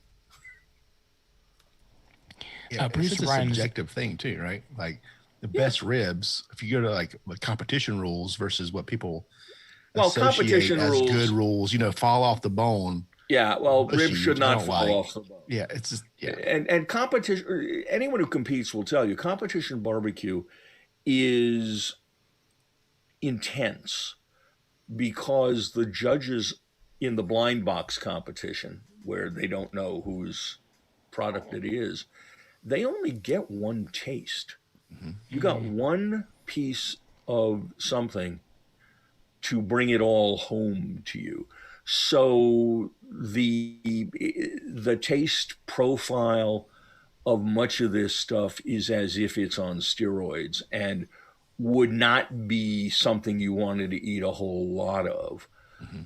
Yeah, it's just a subjective thing too, right? Like the best ribs, if you go to like the competition rules versus what people competition as rules, good rules, fall off the bone. Yeah, well, ribs should not fall off the bone. Yeah, it's just And competition. Anyone who competes will tell you competition barbecue is intense because the judges in the blind box competition, where they don't know whose product it is, they only get one taste. You got one piece of something to bring it all home to you. So the taste profile of much of this stuff is as if it's on steroids and would not be something you wanted to eat a whole lot of.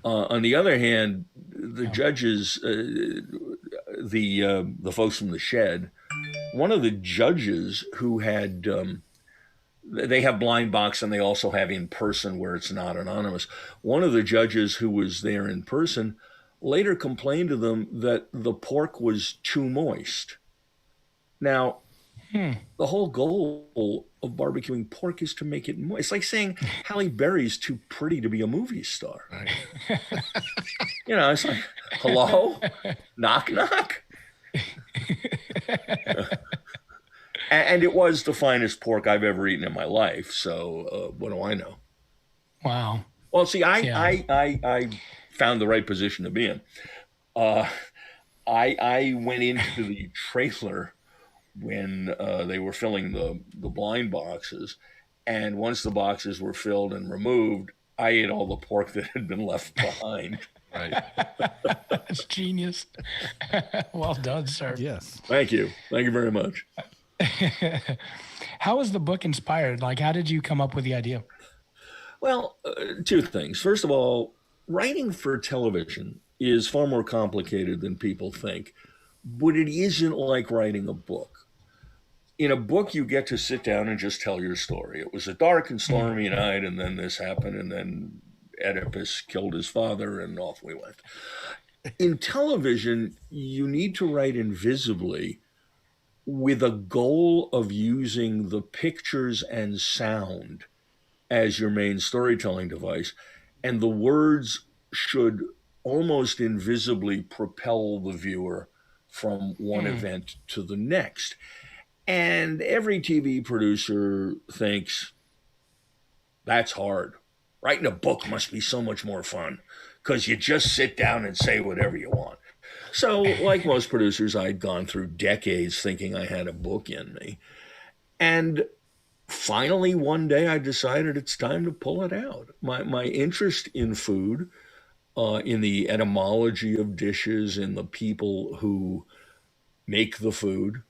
On the other hand, the judges, the folks from the shed, one of the judges who had they have blind box and they also have in person where it's not anonymous. One of the judges who was there in person later complained to them that the pork was too moist. Now, the whole goal of barbecuing pork is to make it moist. It's like saying Halle Berry's too pretty to be a movie star. Right. It's like, hello? Knock, knock. And it was the finest pork I've ever eaten in my life. So what do I know? Wow. Well, see, I found the right position to be in. I went into the trailer when they were filling the blind boxes. And once the boxes were filled and removed, I ate all the pork that had been left behind. Right. That's genius. Well done, sir. Yes. Thank you. Thank you very much. How was the book inspired? Like, how did you come up with the idea? Well, two things. First of all, writing for television is far more complicated than people think, but it isn't like writing a book. In a book, you get to sit down and just tell your story. It was a dark and stormy night, and then this happened, and then Oedipus killed his father, and off we went. In television, you need to write invisibly with a goal of using the pictures and sound as your main storytelling device, and the words should almost invisibly propel the viewer from one event to the next. And every TV producer thinks that's hard. Writing a book must be so much more fun because you just sit down and say whatever you want. So, like most producers, I'd gone through decades thinking I had a book in me. And finally, one day, I decided it's time to pull it out. My interest in food, in the etymology of dishes, in the people who make the food,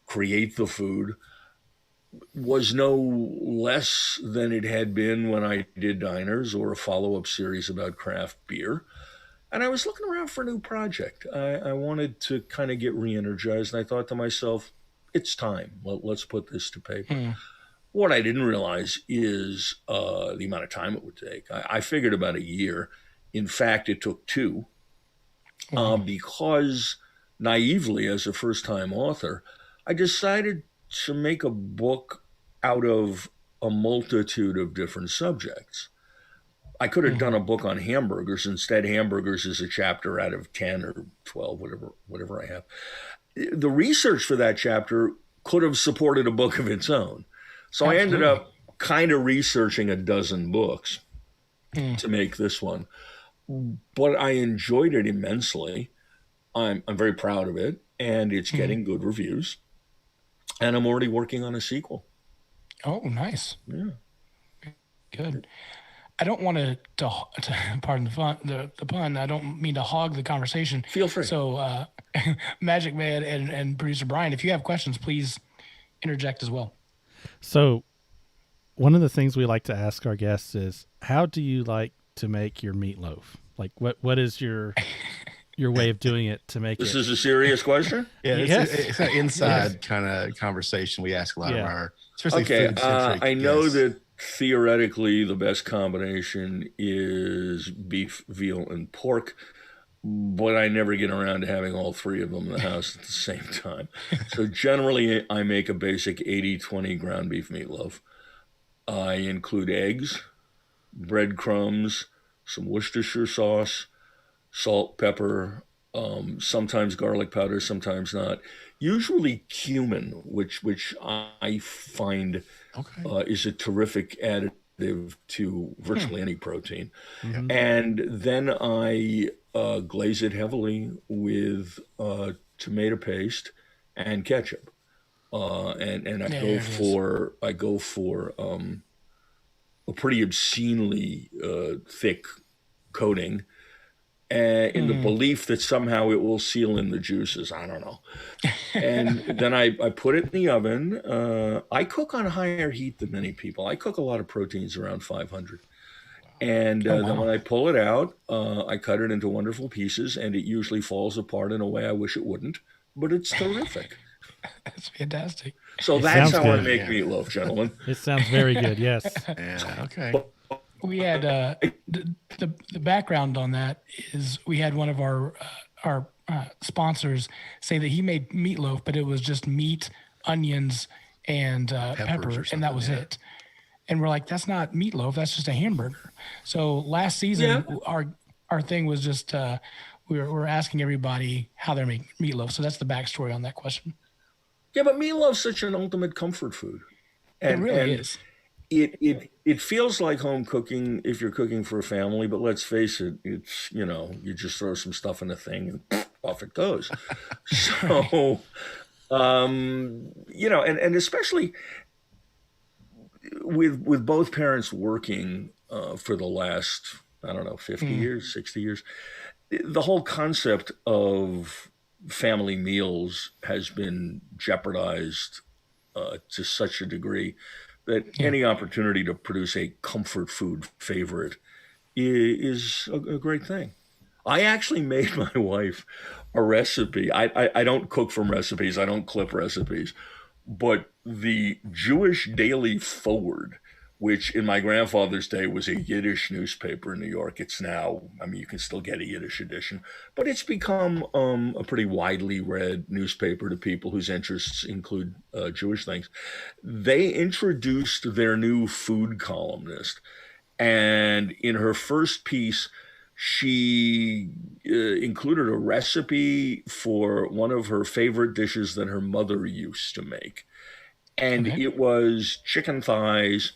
create the food, was no less than it had been when I did Diners or a follow-up series about craft beer. And I was looking around for a new project. I wanted to kind of get re-energized. And I thought to myself, it's time. Let's put this to paper. What I didn't realize is the amount of time it would take. I figured about a year. In fact, it took 2 because naively, as a first-time author, I decided to make a book out of a multitude of different subjects. I could have done a book on hamburgers. Instead, hamburgers is a chapter out of 10 or 12, whatever I have. The research for that chapter could have supported a book of its own. So I ended up kind of researching a dozen books to make this one. But I enjoyed it immensely. I'm very proud of it. and it's getting good reviews. And I'm already working on a sequel. Oh, nice. Yeah. Good. I don't want to pardon the pun. I don't mean to hog the conversation. Feel free. So, Magic Man and producer Brian, if you have questions, please interject as well. So, one of the things we like to ask our guests is, how do you like to make your meatloaf? Like, what is your way of doing it to make this it? This is a serious question? Yeah, Yes. It's an inside kind of conversation we ask a lot of our, especially food-centric I know guests. that theoretically the best combination is beef, veal, and pork, but I never get around to having all three of them in the house at the same time. So generally I make a basic 80-20 ground beef meatloaf. I include eggs, breadcrumbs, some Worcestershire sauce, salt, pepper, sometimes garlic powder, sometimes not. Usually cumin, which I find is a terrific additive to virtually any protein. Mm-hmm. And then I glaze it heavily with tomato paste and ketchup. And I go for a pretty obscenely thick coating, in the belief that somehow it will seal in the juices. I don't know. And then I put it in the oven. I cook on a higher heat than many people. I cook a lot of proteins around 500. And then when I pull it out, I cut it into wonderful pieces, and it usually falls apart in a way I wish it wouldn't, but it's terrific. That's fantastic. So that's how I make meatloaf, gentlemen. It sounds very good. Yes. Yeah. Okay. We had the background on that is we had one of our sponsors say that he made meatloaf, but it was just meat, onions, and pepper, and that was it. And we're like, that's not meatloaf. That's just a hamburger. So last season, our thing was just we were asking everybody how they're making meatloaf. So that's the backstory on that question. Yeah, but meatloaf's such an ultimate comfort food. And, it really is. It feels like home cooking if you're cooking for a family, but let's face it, it's, you just throw some stuff in a thing and off it goes. So, and especially with both parents working for the last, 50 years, 60 years, the whole concept of family meals has been jeopardized to such a degree that any opportunity to produce a comfort food favorite is a great thing. I actually made my wife a recipe. I don't cook from recipes. I don't clip recipes. But the Jewish Daily Forward, which in my grandfather's day was a Yiddish newspaper in New York. It's now, you can still get a Yiddish edition, but it's become a pretty widely read newspaper to people whose interests include Jewish things. They introduced their new food columnist, and in her first piece, she included a recipe for one of her favorite dishes that her mother used to make. And it was chicken thighs,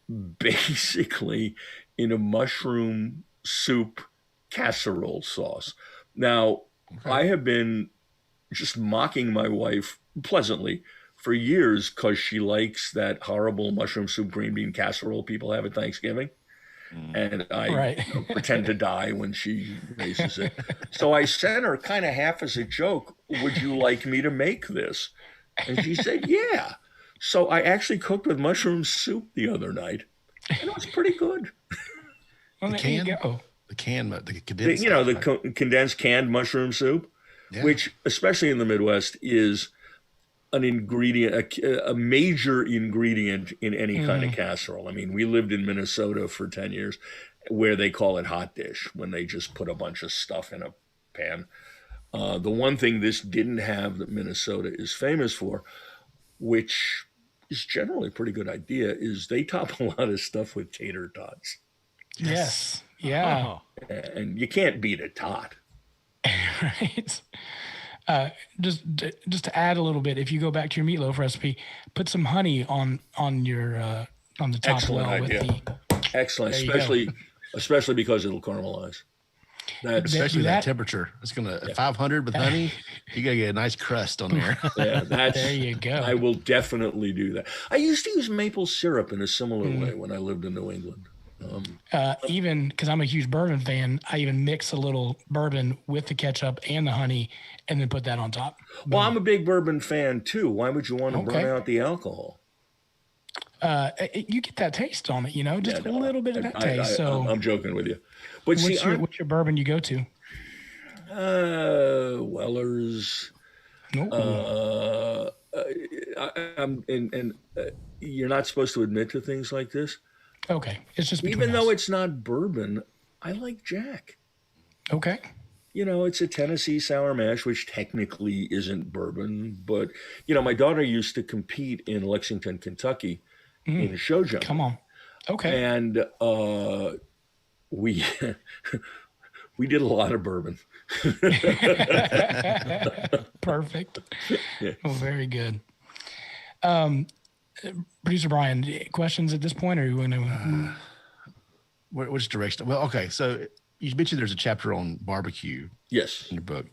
basically in a mushroom soup casserole sauce. Now, I have been just mocking my wife pleasantly for years because she likes that horrible mushroom soup green bean casserole people have at Thanksgiving. And I pretend to die when she raises it. So I sent her kind of half as a joke, would you like me to make this? And she said, yeah. So I actually cooked with mushroom soup the other night, and it was pretty good. Well, the condensed canned mushroom soup, which, especially in the Midwest, is an ingredient, a major ingredient in any kind of casserole. We lived in Minnesota for 10 years where they call it hot dish when they just put a bunch of stuff in a pan. The one thing this didn't have that Minnesota is famous for, which is generally a pretty good idea, is they top a lot of stuff with tater tots. Yes. Yeah. And you can't beat a tot. Right. Just to add a little bit, if you go back to your meatloaf recipe, put some honey on your on the top. Excellent idea. Excellent, especially because it'll caramelize. especially that temperature. It's gonna 500 with honey. You gotta get a nice crust on there. Yeah, there you go. I will definitely do that. I used to use maple syrup in a similar way when I lived in New England. Even because I'm a huge bourbon fan, I even mix a little bourbon with the ketchup and the honey, and then put that on top. Well, I'm a big bourbon fan too. Why would you want to burn out the alcohol? You get that taste on it, just a little bit of that taste. I'm joking with you. But what's your bourbon you go to? Weller's. You're not supposed to admit to things like this. Okay, it's just even though it's not bourbon, I like Jack. Okay. It's a Tennessee sour mash, which technically isn't bourbon, but my daughter used to compete in Lexington, Kentucky, in a show jump. Come on. Okay. And we we did a lot of bourbon. Perfect. Yeah. Oh, very good. Producer Brian, questions at this point, or are you going to? Which direction? Well, okay. So you mentioned there's a chapter on barbecue. Yes. In your book.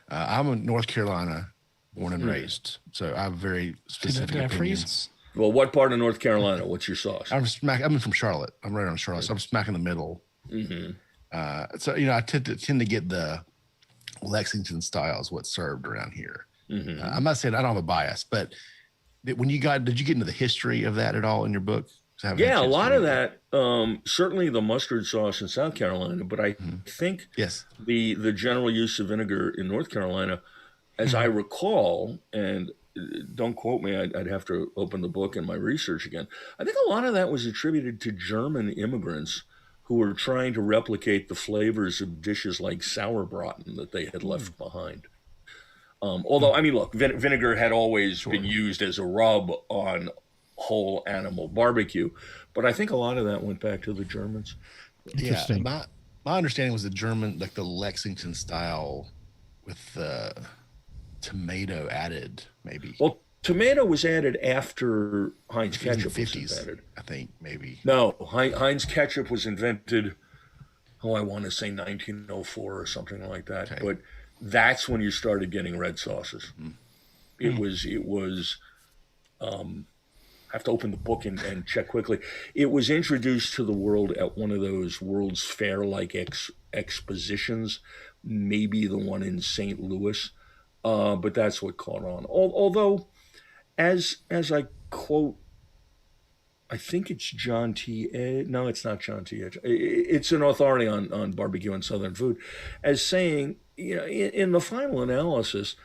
I'm in North Carolina, born and raised, so I have very specific opinions. Well, what part of North Carolina? What's your sauce? I'm from Charlotte. I'm right on Charlotte, so I'm smack in the middle. Mm-hmm. So I tend to get the Lexington style is what's served around here. Mm-hmm. I'm not saying I don't have a bias, but did you get into the history of that at all in your book? Yeah, a lot of that. Certainly the mustard sauce in South Carolina, but I think the general use of vinegar in North Carolina, as I recall, and don't quote me, I'd have to open the book and my research again. I think a lot of that was attributed to German immigrants who were trying to replicate the flavors of dishes like sauerbraten that they had left behind. Although, I mean, look, vinegar had always been used as a rub on whole animal barbecue, but I think a lot of that went back to the Germans. Interesting. Yeah, my understanding was the German, like the Lexington style with tomato added, maybe. Well, tomato was added after Heinz ketchup was invented. I think, maybe. No, Heinz ketchup was invented, I want to say 1904 or something like that. Okay. But that's when you started getting red sauces. It was I have to open the book and check quickly. It was introduced to the world at one of those World's Fair-like expositions, maybe the one in St. Louis, but that's what caught on. Although, as I quote, I think it's John T. Edge. No, it's not John T. Edge. It's an authority on barbecue and Southern food, as saying, in the final analysis,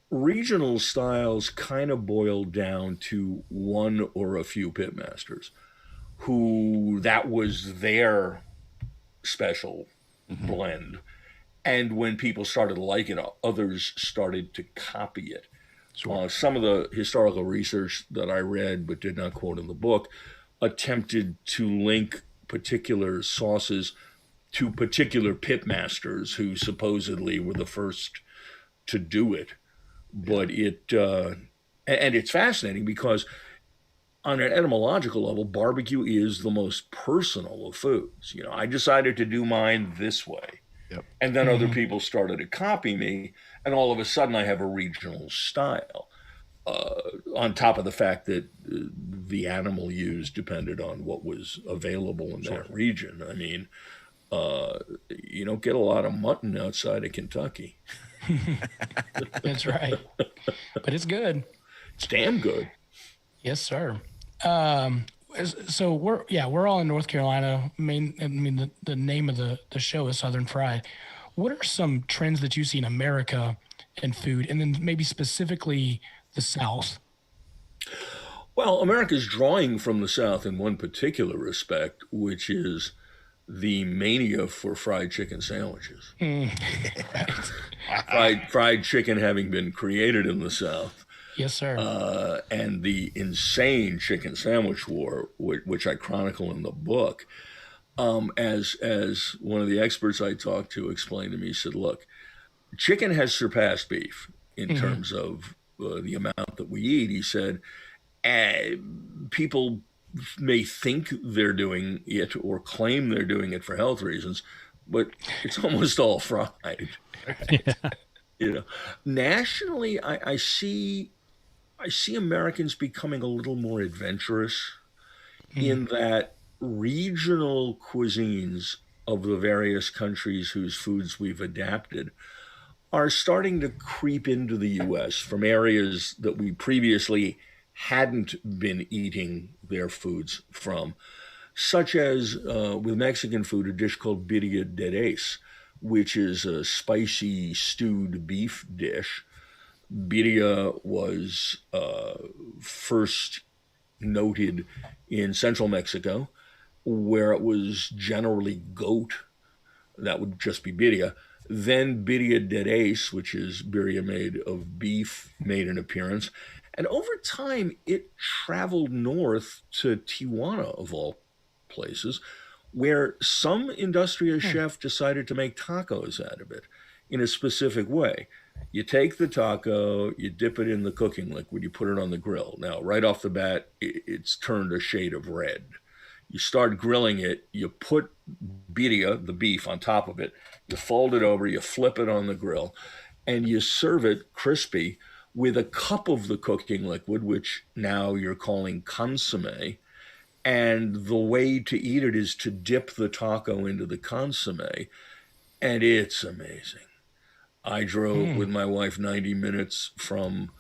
regional styles kind of boiled down to one or a few pitmasters who that was their special blend. And when people started liking it, others started to copy it. Sure. Some of the historical research that I read but did not quote in the book attempted to link particular sauces to particular pitmasters who supposedly were the first to do it. But and it's fascinating because on an etymological level, barbecue is the most personal of foods. I decided to do mine this way. Yep. And then other people started to copy me, and all of a sudden I have a regional style. On top of the fact that the animal used depended on what was available in that region. I mean, you don't get a lot of mutton outside of Kentucky. That's right. But it's good. It's damn good. Yes, sir. So we're all in North Carolina. The name of the show is Southern Fried. What are some trends that you see in America in food, and then maybe specifically the South? Well, America's drawing from the South in one particular respect, which is the mania for fried chicken sandwiches. Fried chicken having been created in the South. Yes, sir. And the insane chicken sandwich war, which I chronicle in the book, as one of the experts I talked to explained to me, he said, look, chicken has surpassed beef in terms of the amount that we eat. He said, people may think they're doing it or claim they're doing it for health reasons, but it's almost all fried. Yeah. You know, nationally, I see Americans becoming a little more adventurous Mm. in that regional cuisines of the various countries whose foods we've adapted are starting to creep into the US from areas that we previously hadn't been eating their foods from, such as with Mexican food, a dish called birria de res, which is a spicy stewed beef dish. Birria was first noted in central Mexico, where it was generally goat. That would just be birria. Then birria de res, which is birria made of beef, made an appearance. And over time, it traveled north to Tijuana, of all places, where some industrious Mm. chef decided to make tacos out of it in a specific way. You take the taco, you dip it in the cooking liquid, you put it on the grill. Now, right off the bat, it's turned a shade of red. You start grilling it, you put birria, the beef, on top of it, you fold it over, you flip it on the grill, and you serve it crispy with a cup of the cooking liquid, which now you're calling consomme. And the way to eat it is to dip the taco into the consomme, and it's amazing. I drove Mm. with my wife 90 minutes from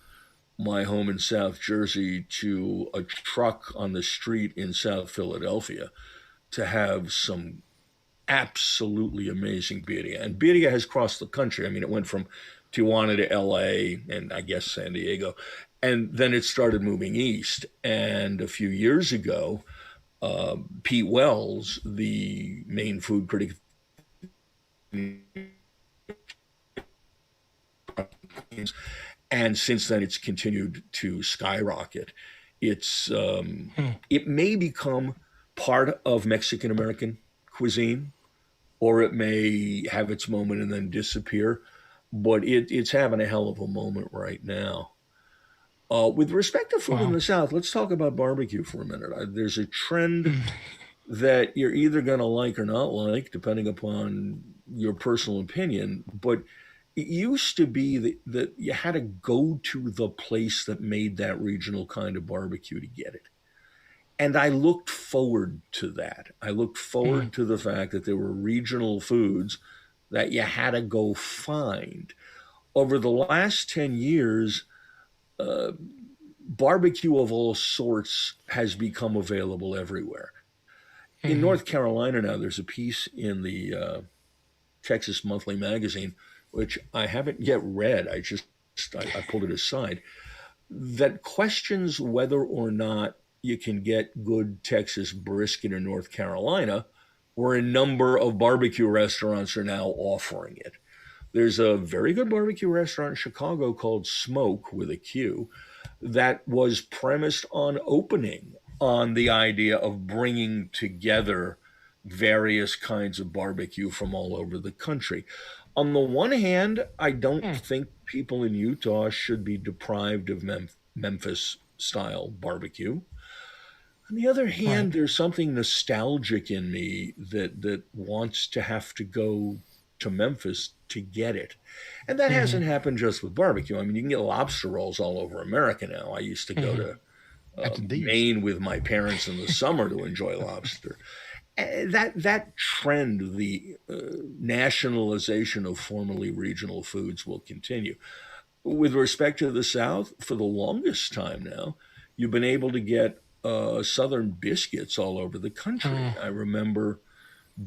my home in South Jersey to a truck on the street in South Philadelphia to have some absolutely amazing birria. And birria has crossed the country. I mean, it went from Tijuana to LA and I guess San Diego. And then it started moving east. And a few years ago, Pete Wells, the main food critic, and since then it's continued to skyrocket. It's Mm. it may become part of Mexican American cuisine, or it may have its moment and then disappear. But it's having a hell of a moment right now. With respect to food in Wow. the South, let's talk about barbecue for a minute. There's a trend Mm. that you're either going to like or not like, depending upon your personal opinion. But it used to be that you had to go to the place that made that regional kind of barbecue to get it. And I looked forward to that. I looked Mm. forward to the fact that there were regional foods that you had to go find. Over the last 10 years, uh, barbecue of all sorts has become available everywhere. In Mm. North Carolina now, there's a piece in the Texas Monthly Magazine, which I haven't yet read. I pulled it aside, that questions whether or not you can get good Texas brisket in North Carolina, where a number of barbecue restaurants are now offering it. There's a very good barbecue restaurant in Chicago called Smoke with a Q that was premised on opening on the idea of bringing together various kinds of barbecue from all over the country. On the one hand, I don't Mm. think people in Utah should be deprived of Memphis style barbecue. On the other Right. hand, there's something nostalgic in me that wants to have to go to Memphis to get it. And that Mm. hasn't happened just with barbecue. I mean, you can get lobster rolls all over America now. I used to go Mm. to That's indeed. Maine with my parents in the summer to enjoy lobster. That trend, the nationalization of formerly regional foods, will continue. With respect to the South, for the longest time now, you've been able to get Southern biscuits all over the country. Mm. I remember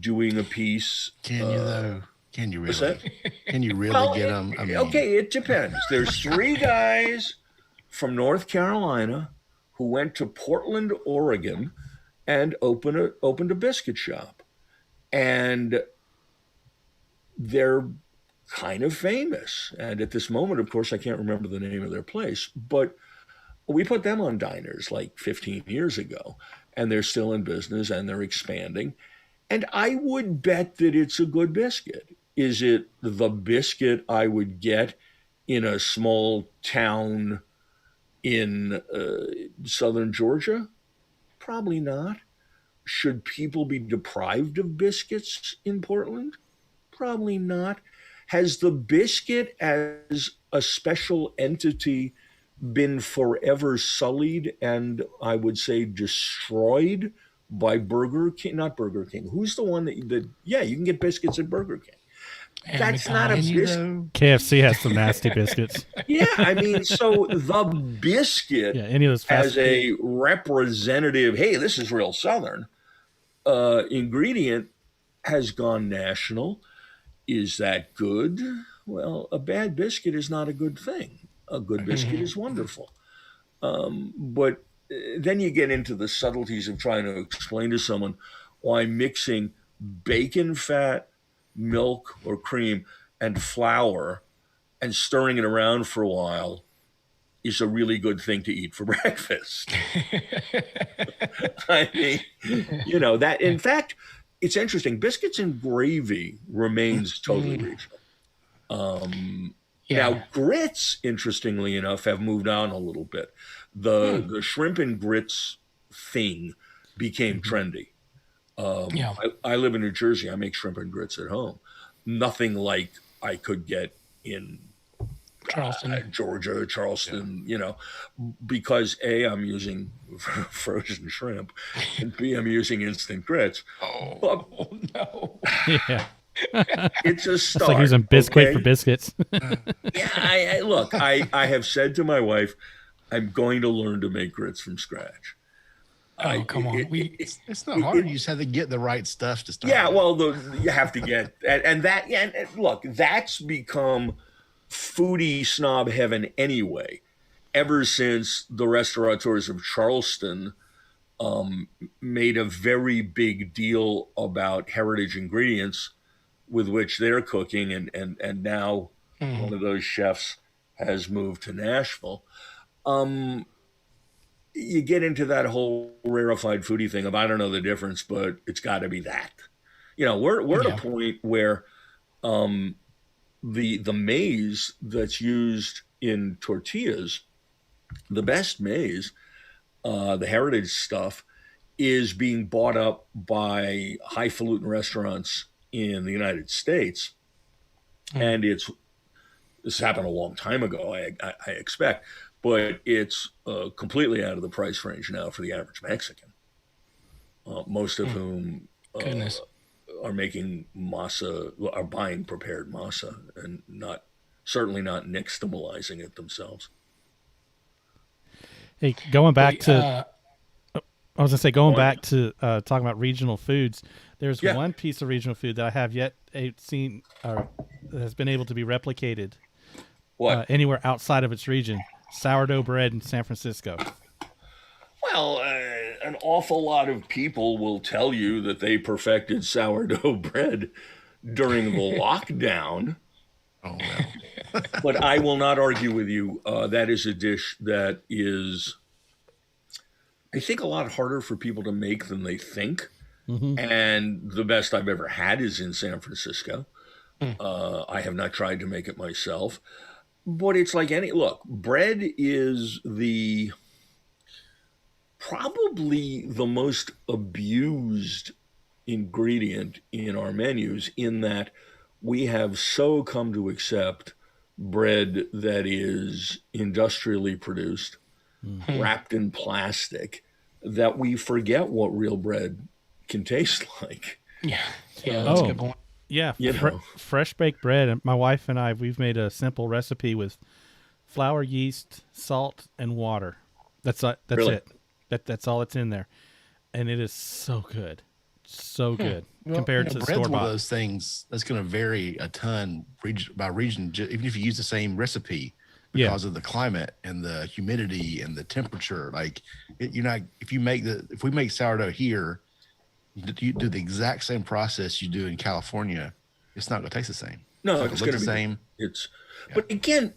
doing a piece. Can you though? Can you What's really? that? Can you really Well, get them? I mean, okay, it depends. There's three guys from North Carolina who went to Portland, Oregon, and opened a biscuit shop, and they're kind of famous. And at this moment, of course, I can't remember the name of their place, but we put them on diners like 15 years ago, and they're still in business and they're expanding. And I would bet that it's a good biscuit. Is it the biscuit I would get in a small town in southern Georgia? Probably not. Should people be deprived of biscuits in Portland? probably not. Has the biscuit as a special entity been forever sullied and I would say destroyed by Burger King? Not Burger King. Who's the one that yeah, you can get biscuits at Burger King. And That's not a McDonald's. biscuit. KFC has some nasty biscuits. Yeah, I mean, so the biscuit Yeah, any of those fast as a representative, hey, this is real Southern ingredient has gone national. Is that good? Well, a bad biscuit is not a good thing. A good biscuit is wonderful. But then you get into the subtleties of trying to explain to someone why mixing bacon fat, milk or cream, and flour and stirring it around for a while is a really good thing to eat for breakfast. I mean, you know, that in fact, it's interesting. Biscuits and gravy remains totally regional. Now, grits, interestingly enough, have moved on a little bit. The shrimp and grits thing became trendy. I live in New Jersey. I make shrimp and grits at home. Nothing like I could get in Charleston, Georgia, Charleston, you know, because A, I'm using frozen shrimp, and B, I'm using instant grits. Oh no! Yeah. It's a start. It's like using Bisquick for biscuits. Yeah, I have said to my wife, I'm going to learn to make grits from scratch. Oh, come on. It's not hard. You just have to get the right stuff to start. Yeah, with. well, you have to get, and that, and look, that's become foodie snob heaven anyway, ever since the restaurateurs of Charleston made a very big deal about heritage ingredients with which they're cooking, and now one of those chefs has moved to Nashville. You get into that whole rarefied foodie thing of I don't know the difference, but it's got to be that. You know, we're at a point where the maize that's used in tortillas, the best maize, the heritage stuff, is being bought up by highfalutin restaurants in the United States, and this happened a long time ago, I expect, but it's completely out of the price range now for the average Mexican, most of whom are making masa, are buying prepared masa, and certainly not nixtamalizing it themselves. Hey, going back to, I was gonna say, back to talking about regional foods. There's one piece of regional food that I have yet seen or has been able to be replicated anywhere outside of its region. Sourdough bread in San Francisco. Well, an awful lot of people will tell you that they perfected sourdough bread during the lockdown. Oh, well. But I will not argue with you. That is a dish that is, I think, a lot harder for people to make than they think. And the best I've ever had is in San Francisco. I have not tried to make it myself. But it's like look, bread is probably the most abused ingredient in our menus, in that we have so come to accept bread that is industrially produced, wrapped in plastic, that we forget what real bread can taste like. Yeah, that's a good point. Yeah, fresh baked bread. And my wife and we've made a simple recipe with flour, yeast, salt, and water. That's Really? it. That's all that's in there, and it is so good, compared to bread's store one of bought. those things that's going to vary a ton by region, even if you use the same recipe, because of the climate and the humidity and the temperature. Like if we make sourdough here, you do the exact same process you do in California, it's not going to taste the same. No, it's going to be the same. But again,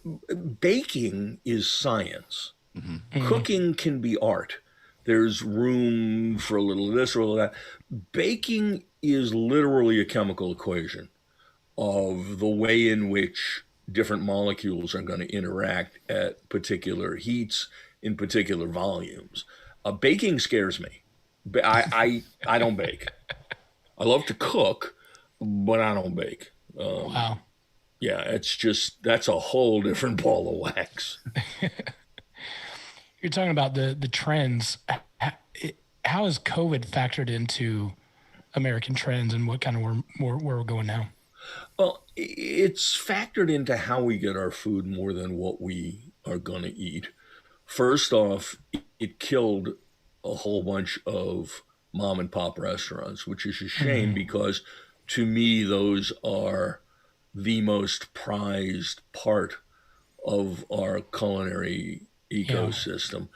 baking is science. Cooking can be art. There's room for a little of this or a little of that. Baking is literally a chemical equation of the way in which different molecules are going to interact at particular heats in particular volumes. Baking scares me. I don't bake. I love to cook, but I don't bake. Wow. Yeah, that's a whole different ball of wax. You're talking about the trends. How has COVID factored into American trends and what kind of where we're going now? Well, it's factored into how we get our food more than what we are going to eat. First off, it killed a whole bunch of mom and pop restaurants, which is a shame Mm, because to me, those are the most prized part of our culinary yeah. ecosystem.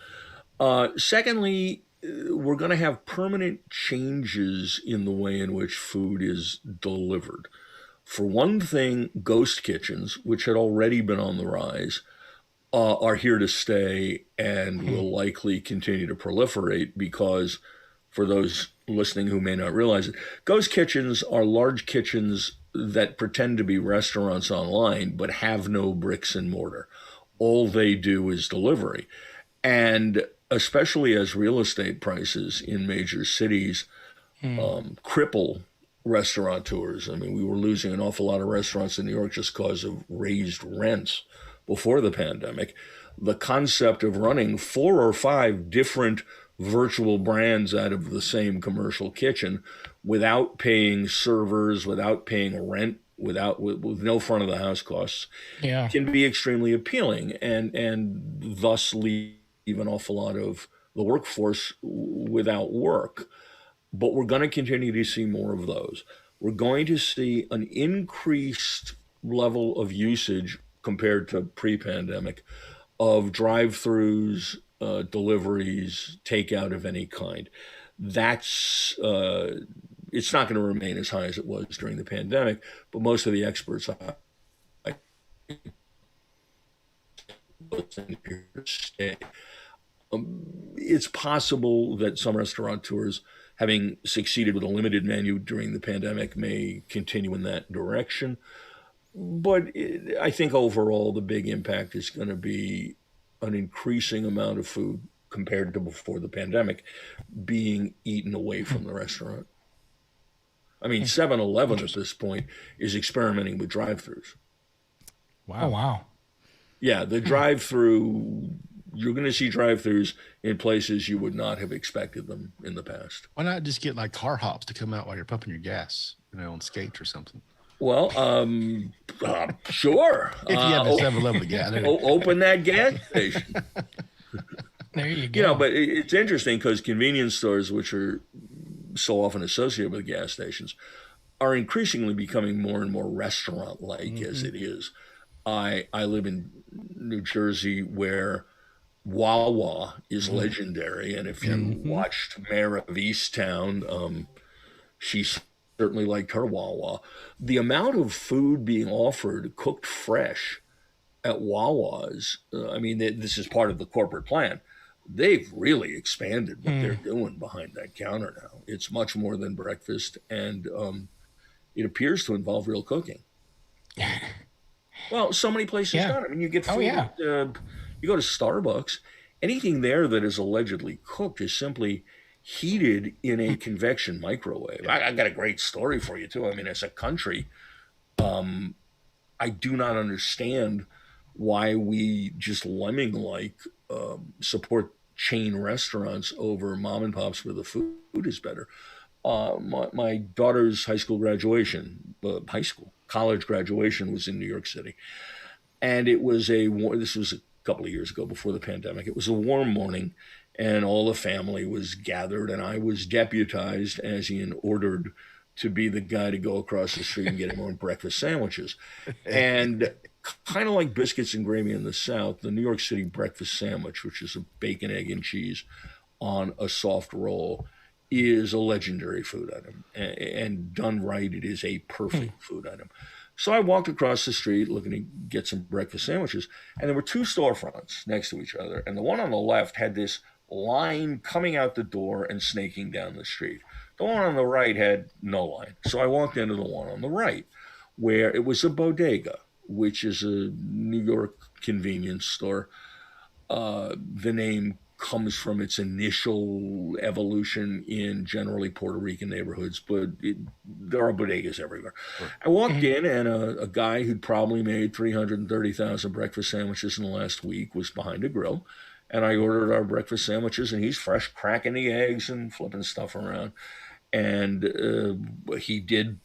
Secondly, we're going to have permanent changes in the way in which food is delivered. For one thing, ghost kitchens, which had already been on the rise, are here to stay and Mm, will likely continue to proliferate because, for those listening who may not realize it, ghost kitchens are large kitchens that pretend to be restaurants online but have no bricks and mortar. All they do is delivery. And especially as real estate prices in major cities mm, cripple restaurateurs. I mean, we were losing an awful lot of restaurants in New York just because of raised rents before the pandemic. The concept of running 4 or 5 different virtual brands out of the same commercial kitchen without paying servers, without paying rent, with no front of the house costs yeah. can be extremely appealing and thus leave an awful lot of the workforce without work. But we're going to continue to see more of those. We're going to see an increased level of usage compared to pre-pandemic of drive-throughs, deliveries, takeout of any kind. That's it's not going to remain as high as it was during the pandemic, but most of the experts I here to stay. It's possible that some restaurateurs, having succeeded with a limited menu during the pandemic, may continue in that direction. But I think overall, the big impact is going to be an increasing amount of food compared to before the pandemic being eaten away Mm, from the restaurant. I mean, 7-Eleven at interesting. this point is experimenting with drive throughs. Oh Wow. wow. Yeah, the Mm, drive through, you're going to see drive throughs in places you would not have expected them in the past. Why not just get like car hops to come out while you're pumping your gas, on skates or something? Well, sure. If you have a 7-Eleven gas. Open that gas station. there you go. But it's interesting because convenience stores, which are so often associated with gas stations, are increasingly becoming more and more restaurant-like as Hmm. it is. I live in New Jersey where Wawa is legendary, and if you Hmm. watched Mayor of Easttown, she certainly liked her Wawa. The amount of food being offered cooked fresh at Wawa's, I mean, this is part of the corporate plan. They've really expanded what they're Mm, doing behind that counter now. It's much more than breakfast, and it appears to involve real cooking. Well, so many places yeah. don't. I mean, you get Oh food yeah. at, you go to Starbucks, anything there that is allegedly cooked is simply heated in a Mm, convection microwave. I got a great story for you, too. I mean, as a country, I do not understand why we just lemming like support chain restaurants over mom and pops where the food is better. My daughter's college graduation was in New York City, and this was a couple of years ago before the pandemic. It was a warm morning, and all the family was gathered, and I was deputized as in ordered to be the guy to go across the street and get everyone breakfast sandwiches. And kind of like biscuits and gravy in the South, the New York City breakfast sandwich, which is a bacon, egg, and cheese on a soft roll, is a legendary food item. And done right, it is a mm, perfect food item. So I walked across the street looking to get some breakfast sandwiches, and there were 2 storefronts next to each other. And the one on the left had this line coming out the door and snaking down the street. The one on the right had no line. So I walked into the one on the right, where it was a bodega, which is a New York convenience store. The name comes from its initial evolution in generally Puerto Rican neighborhoods, but there are bodegas everywhere. Sure. I walked in, and a guy who'd probably made 330,000 breakfast sandwiches in the last week was behind a grill. And I ordered our breakfast sandwiches, and he's fresh cracking the eggs and flipping stuff around. And he did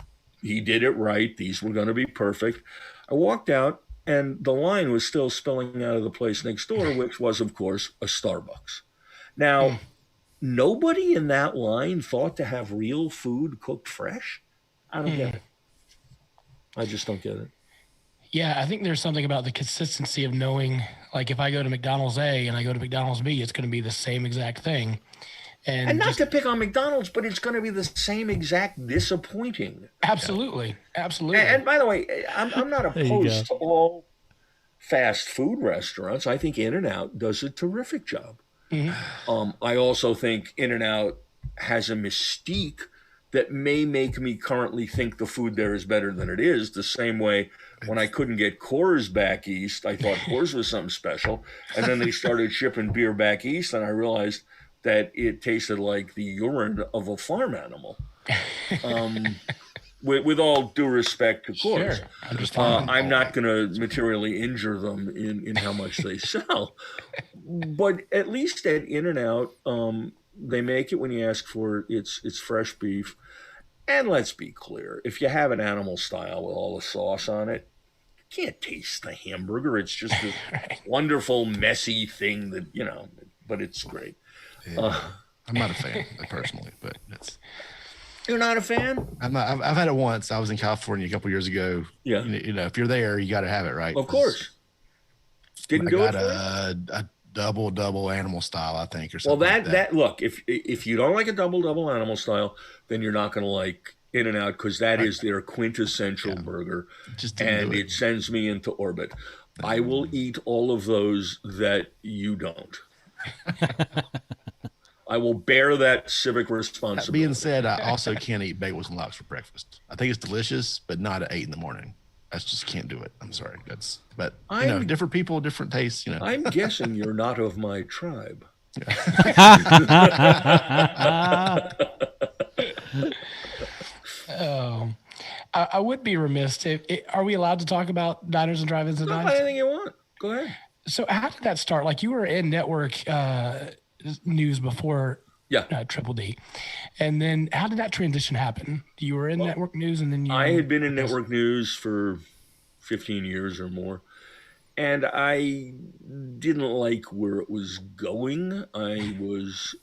it right. These were going to be perfect. I walked out, and the line was still spilling out of the place next door, which was, of course, a Starbucks. Now, nobody in that line thought to have real food cooked fresh. I don't get it. I just don't get it. Yeah, I think there's something about the consistency of knowing, like if I go to McDonald's A and I go to McDonald's B, it's going to be the same exact thing. And not to pick on McDonald's, but it's going to be the same exact disappointing. Absolutely. Absolutely. And by the way, I'm not opposed to all fast food restaurants. I think In-N-Out does a terrific job. I also think In-N-Out has a mystique that may make me currently think the food there is better than it is. The same way when I couldn't get Coors back east, I thought Coors was something special. And then they started shipping beer back east, and I realized that it tasted like the urine of a farm animal. With all due respect to Coors. Sure. I'm not going to materially injure them in how much they sell. But at least at In-N-Out, they make it when you ask for it. It's fresh beef. And let's be clear, if you have an animal style with all the sauce on it, you can't taste the hamburger. It's just a wonderful, messy thing that, but it's great. Yeah. I'm not a fan personally, but it's. You're not a fan? I'm not. I've had it once. I was in California a couple years ago. Yeah. If you're there, you got to have it, right? Of course. Didn't do it for a double animal style, I think, or something. Well, that look, if you don't like a double animal style, then you're not going to like In-N-Out, because that is their quintessential burger, and it sends me into orbit. I will eat all of those that you don't. I will bear that civic responsibility. That being said, I also can't eat bagels and lox for breakfast. I think it's delicious, but not at 8 a.m. I just can't do it. I'm sorry. Different people, different tastes. I'm guessing you're not of my tribe. Oh, I would be remiss. Are we allowed to talk about diners and drive-ins and dines? Anything you want. Go ahead. So how did that start? Like, you were in network news before Triple D, and then how did that transition happen? You were in network news, and then I had been in network news for 15 years or more, and I didn't like where it was going. I was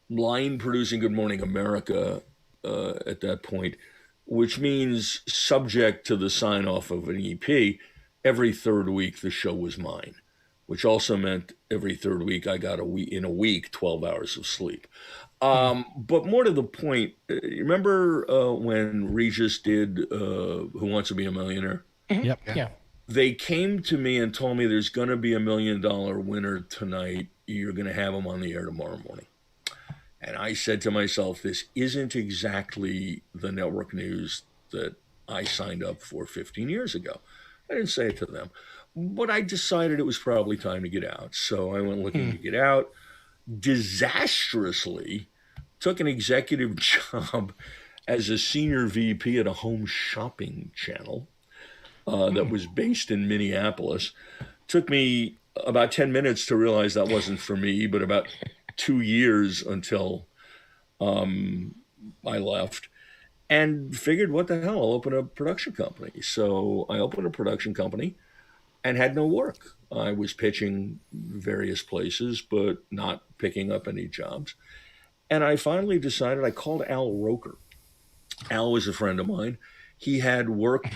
line producing Good Morning America at that point, which means subject to the sign off of an EP. Every third week the show was mine, which also meant every third week I got 12 hours of sleep. But more to the point, you remember when Regis did Who Wants to Be a Millionaire? Yep. Yeah. They came to me and told me there's going to be $1 million winner tonight. You're going to have him on the air tomorrow morning. And I said to myself, this isn't exactly the network news that I signed up for 15 years ago. I didn't say it to them, but I decided it was probably time to get out. So I went looking to get out, disastrously took an executive job as a senior VP at a home shopping channel that was based in Minneapolis. Took me about 10 minutes to realize that wasn't for me, but about 2 years until I left. And figured, what the hell, I'll open a production company. So I opened a production company and had no work. I was pitching various places, but not picking up any jobs. And I finally decided, I called Al Roker. Al was a friend of mine. He had worked,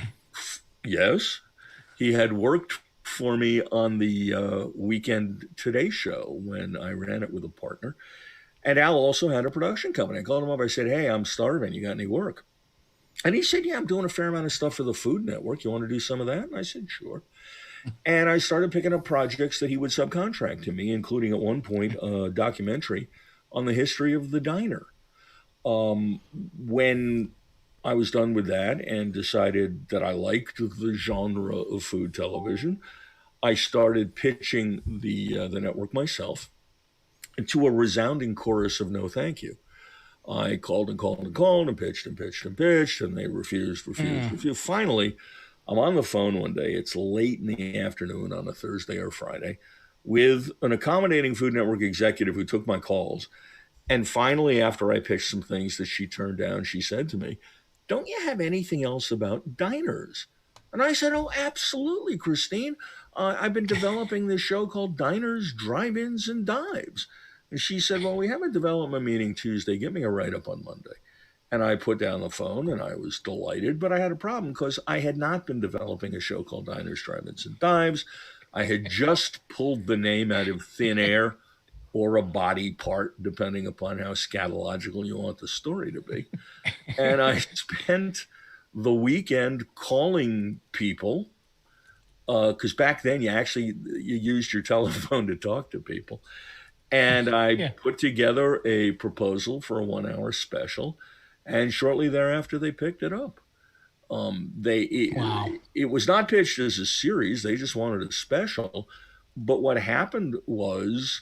he had worked for me on the Weekend Today show when I ran it with a partner. And Al also had a production company. I called him up. I said, hey, I'm starving. You got any work? And he said, yeah, I'm doing a fair amount of stuff for the Food Network. You want to do some of that? And I said, sure. And I started picking up projects that he would subcontract to me, including at one point a documentary on the history of the diner. When I was done with that and decided that I liked the genre of food television, I started pitching the network myself to a resounding chorus of no thank you. I called and called and called and pitched and pitched and pitched, and they refused. Finally, I'm on the phone one day. It's late in the afternoon on a Thursday or Friday with an accommodating Food Network executive who took my calls. And finally, after I pitched some things that she turned down, she said to me, "Don't you have anything else about diners?" And I said, "Oh, absolutely, Christine. I've been developing this show called Diners, Drive-Ins, and Dives." And she said, "Well, we have a development meeting Tuesday. Give me a write-up on Monday." And I put down the phone and I was delighted, but I had a problem because I had not been developing a show called Diners, Drive-Ins, and Dives. I had just pulled the name out of thin air or a body part, depending upon how scatological you want the story to be. And I spent the weekend calling people because back then you used your telephone to talk to people. And I Yeah. put together a proposal for a 1 hour special, and shortly thereafter they picked it up. Wow. It was not pitched as a series; they just wanted a special. But what happened was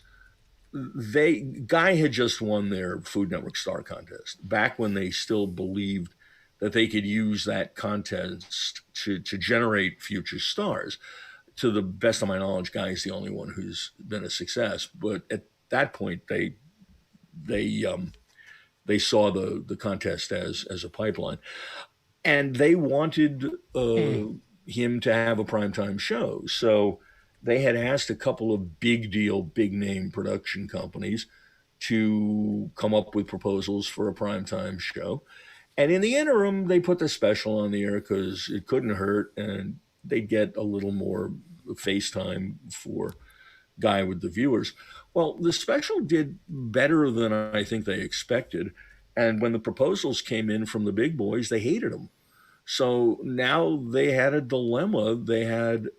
Guy had just won their Food Network Star Contest back when they still believed that they could use that contest to generate future stars. To the best of my knowledge, Guy is the only one who's been a success. But at that point, they they saw the contest as a pipeline, and they wanted him to have a primetime show. So they had asked a couple of big deal, big name production companies to come up with proposals for a primetime show. And in the interim, they put the special on the air because it couldn't hurt, and they'd get a little more FaceTime for Guy with the viewers. Well, the special did better than I think they expected. And when the proposals came in from the big boys, they hated them. So now they had a dilemma. They had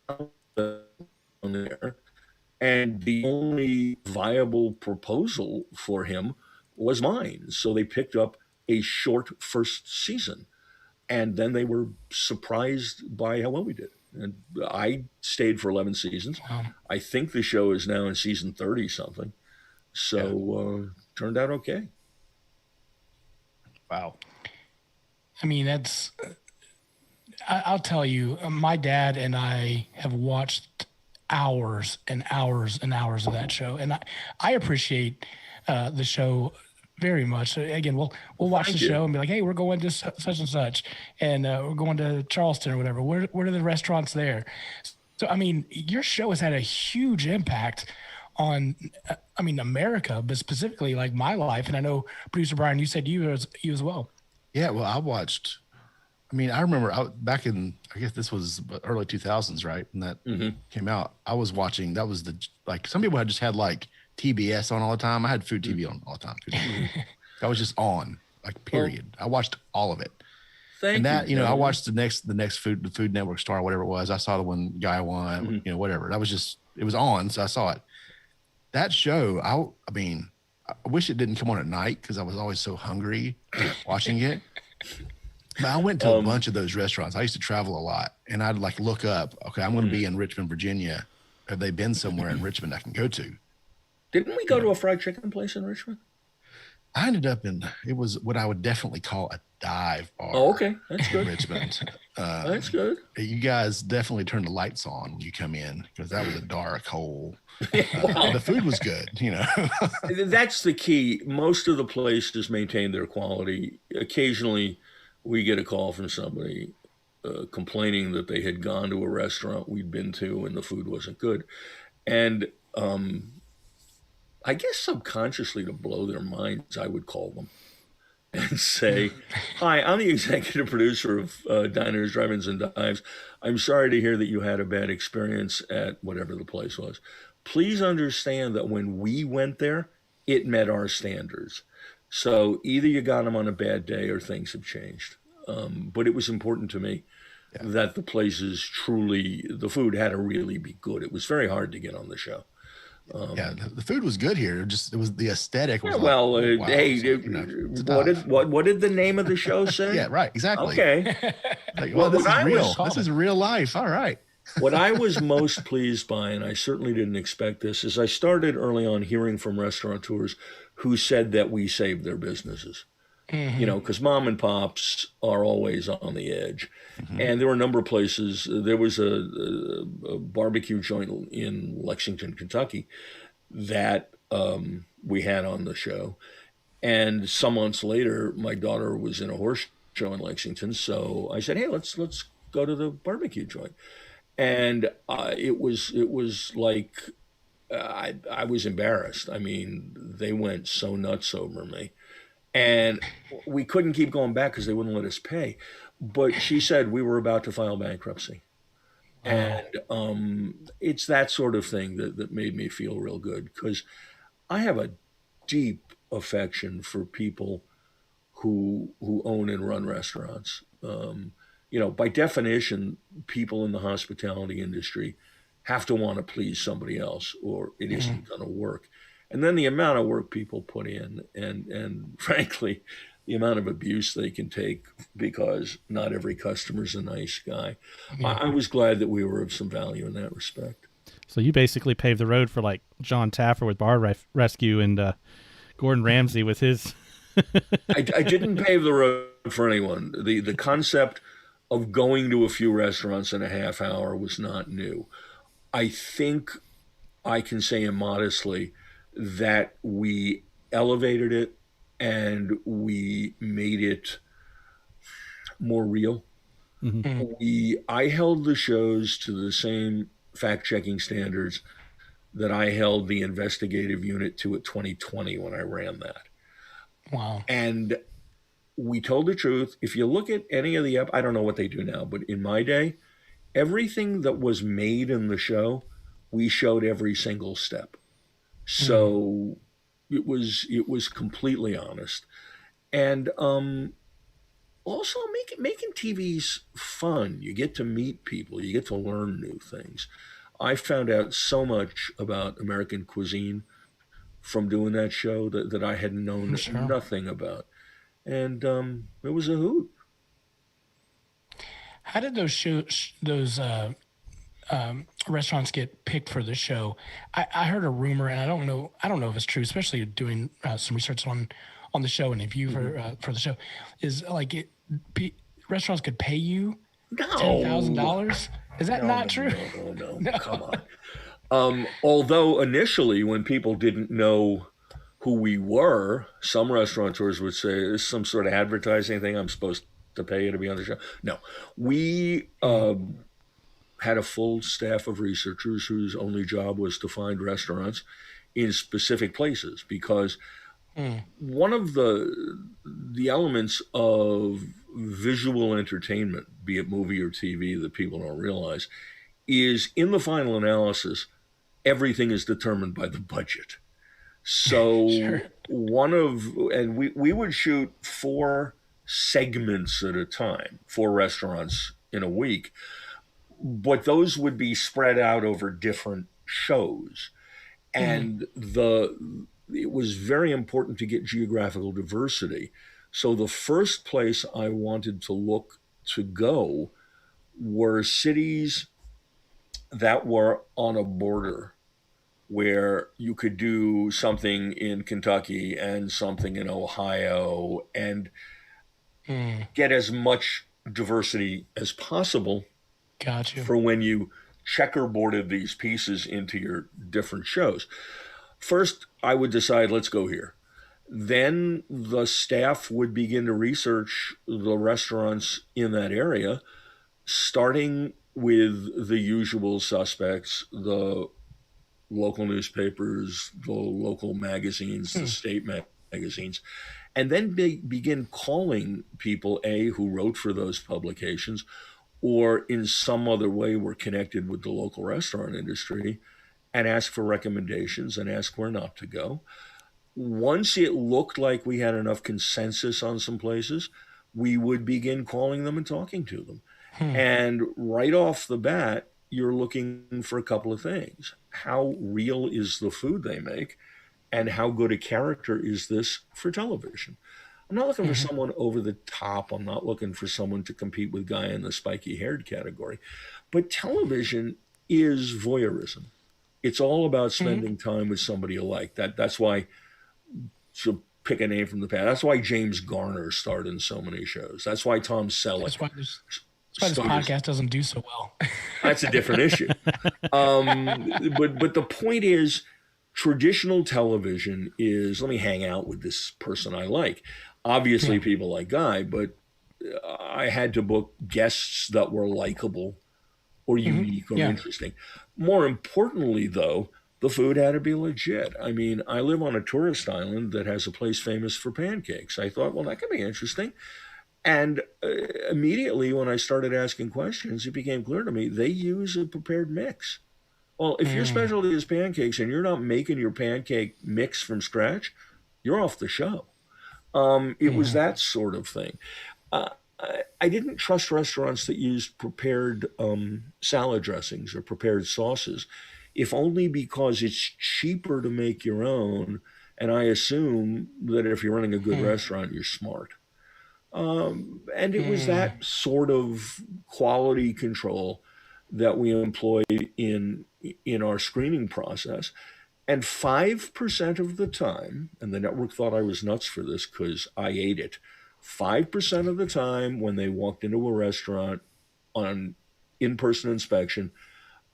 on there, and the only viable proposal for him was mine. So they picked up a short first season, and then they were surprised by how well we did. And I stayed for 11 seasons. Wow. I think the show is now in season 30 something. So turned out okay. Wow. I mean, I'll tell you, my dad and I have watched hours and hours and hours of that show. And I appreciate the show very much. Again, we'll watch Thank the you. show and be like, hey, we're going to such and such, and we're going to Charleston or whatever. What are the restaurants there? So, I mean, your show has had a huge impact on, I mean, America, but specifically like my life. And I know, producer Brian, you said you as well. Yeah, well, I remember back in, I guess this was early 2000s, right? When that came out, I was watching, that was some people had just had like TBS on all the time. I had Food TV on all the time. That was just on, like, period. I watched all of it. Thank you. I watched the next Food Network Star, whatever it was. I saw the one Guy won, whatever. That was just, it was on, so I saw it. That show, I mean, I wish it didn't come on at night because I was always so hungry watching it. But I went to a bunch of those restaurants. I used to travel a lot, and I'd like look up, okay, I'm going to be in Richmond, Virginia. Have they been somewhere in Richmond I can go to? Didn't we go to a fried chicken place in Richmond? I ended up it was what I would definitely call a dive bar. Oh, okay. That's good. In Richmond. That's good. You guys definitely turn the lights on when you come in because that was a dark hole. The food was good, That's the key. Most of the places maintain their quality. Occasionally, we get a call from somebody complaining that they had gone to a restaurant we'd been to and the food wasn't good. And I guess subconsciously, to blow their minds, I would call them and say, "Hi, I'm the executive producer of Diners, Drive-Ins, and Dives. I'm sorry to hear that you had a bad experience at whatever the place was. Please understand that when we went there, it met our standards. So either you got them on a bad day or things have changed." But it was important to me that the places the food had to really be good. It was very hard to get on the show. Yeah, the food was good here. It was the aesthetic was well, wow. hey, So, what did the name of the show say? Yeah, right, exactly. Okay. Like, well, this is real. This is real life. All right. What I was most pleased by, and I certainly didn't expect this, is I started early on hearing from restaurateurs who said that we saved their businesses. Mm-hmm. Because mom and pops are always on the edge. Mm-hmm. And there were a number of places. There was a barbecue joint in Lexington, Kentucky that we had on the show. And some months later, my daughter was in a horse show in Lexington. So I said, hey, let's go to the barbecue joint. And it was like I was embarrassed. I mean, they went so nuts over me. And we couldn't keep going back because they wouldn't let us pay. But she said we were about to file bankruptcy. And it's that sort of thing that made me feel real good, because I have a deep affection for people who own and run restaurants. By definition, people in the hospitality industry have to want to please somebody else, or it isn't going to work. And then the amount of work people put in, and frankly, the amount of abuse they can take because not every customer's a nice guy. Yeah. I was glad that we were of some value in that respect. So you basically paved the road for like John Taffer with Bar Rescue and Gordon Ramsay with his. I didn't pave the road for anyone. The concept of going to a few restaurants in a half hour was not new. I think I can say immodestly that we elevated it and we made it more real. Mm-hmm. I held the shows to the same fact-checking standards that I held the investigative unit to at 2020 when I ran that. Wow. And we told the truth. If you look at any of the, I don't know what they do now, but in my day, everything that was made in the show, we showed every single step. So it was completely honest. And also making TV's fun. You get to meet people. You get to learn new things. I found out so much about American cuisine from doing that show that I had known nothing about. And it was a hoot. How did those restaurants get picked for the show? I heard a rumor, and I don't know if it's true, especially doing some research on the show and a view for the show, is like restaurants could pay you $10,000. Is that not true? No, come on. Although initially, when people didn't know who we were, some restaurateurs would say, "Is some sort of advertising thing? I'm supposed to pay you to be on the show?" No, we had a full staff of researchers whose only job was to find restaurants in specific places, because one of the elements of visual entertainment, be it movie or TV, that people don't realize, is in the final analysis, everything is determined by the budget. So we would shoot 4 segments at a time, 4 restaurants in a week, but those would be spread out over different shows. And it was very important to get geographical diversity. So the first place I wanted to look to go were cities that were on a border, where you could do something in Kentucky and something in Ohio and get as much diversity as possible. Gotcha. For when you checkerboarded these pieces into your different shows. First, I would decide, let's go here. Then the staff would begin to research the restaurants in that area, starting with the usual suspects, the local newspapers, the local magazines, the state magazines, and then begin calling people, who wrote for those publications, or in some other way were connected with the local restaurant industry, and ask for recommendations and ask where not to go. Once it looked like we had enough consensus on some places, we would begin calling them and talking to them. And right off the bat, you're looking for a couple of things. How real is the food they make? And how good a character is this for television? I'm not looking for someone over the top. I'm not looking for someone to compete with Guy in the spiky haired category. But television is voyeurism. It's all about spending time with somebody you like. That's why, to pick a name from the past, that's why James Garner starred in so many shows. That's why Tom Selleck. That's why this podcast doesn't do so well. That's a different issue. But the point is, traditional television is, let me hang out with this person I like. Obviously, people like Guy, but I had to book guests that were likable or unique or interesting. More importantly, though, the food had to be legit. I mean, I live on a tourist island that has a place famous for pancakes. I thought, well, that could be interesting. And immediately when I started asking questions, it became clear to me they use a prepared mix. Well, if your specialty is pancakes and you're not making your pancake mix from scratch, you're off the show. It was that sort of thing. I didn't trust restaurants that used prepared salad dressings or prepared sauces, if only because it's cheaper to make your own. And I assume that if you're running a good restaurant, you're smart. And it was that sort of quality control that we employed in our screening process. And 5% of the time, and the network thought I was nuts for this because I ate it, 5% of the time when they walked into a restaurant on in-person inspection,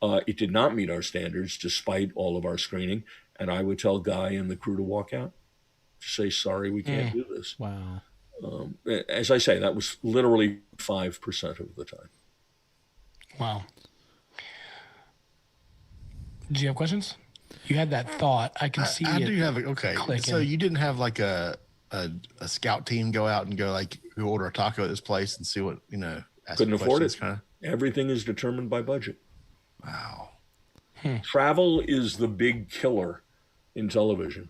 it did not meet our standards despite all of our screening. And I would tell Guy and the crew to walk out, say, sorry, we can't do this. Wow. As I say, that was literally 5% of the time. Wow. Do you have questions? You had that thought. I can see I it. do have it. Okay. Clicking. So you didn't have like a scout team go out and go like, we order a taco at this place and see what, Couldn't afford it. Everything is determined by budget. Wow. Travel is the big killer in television.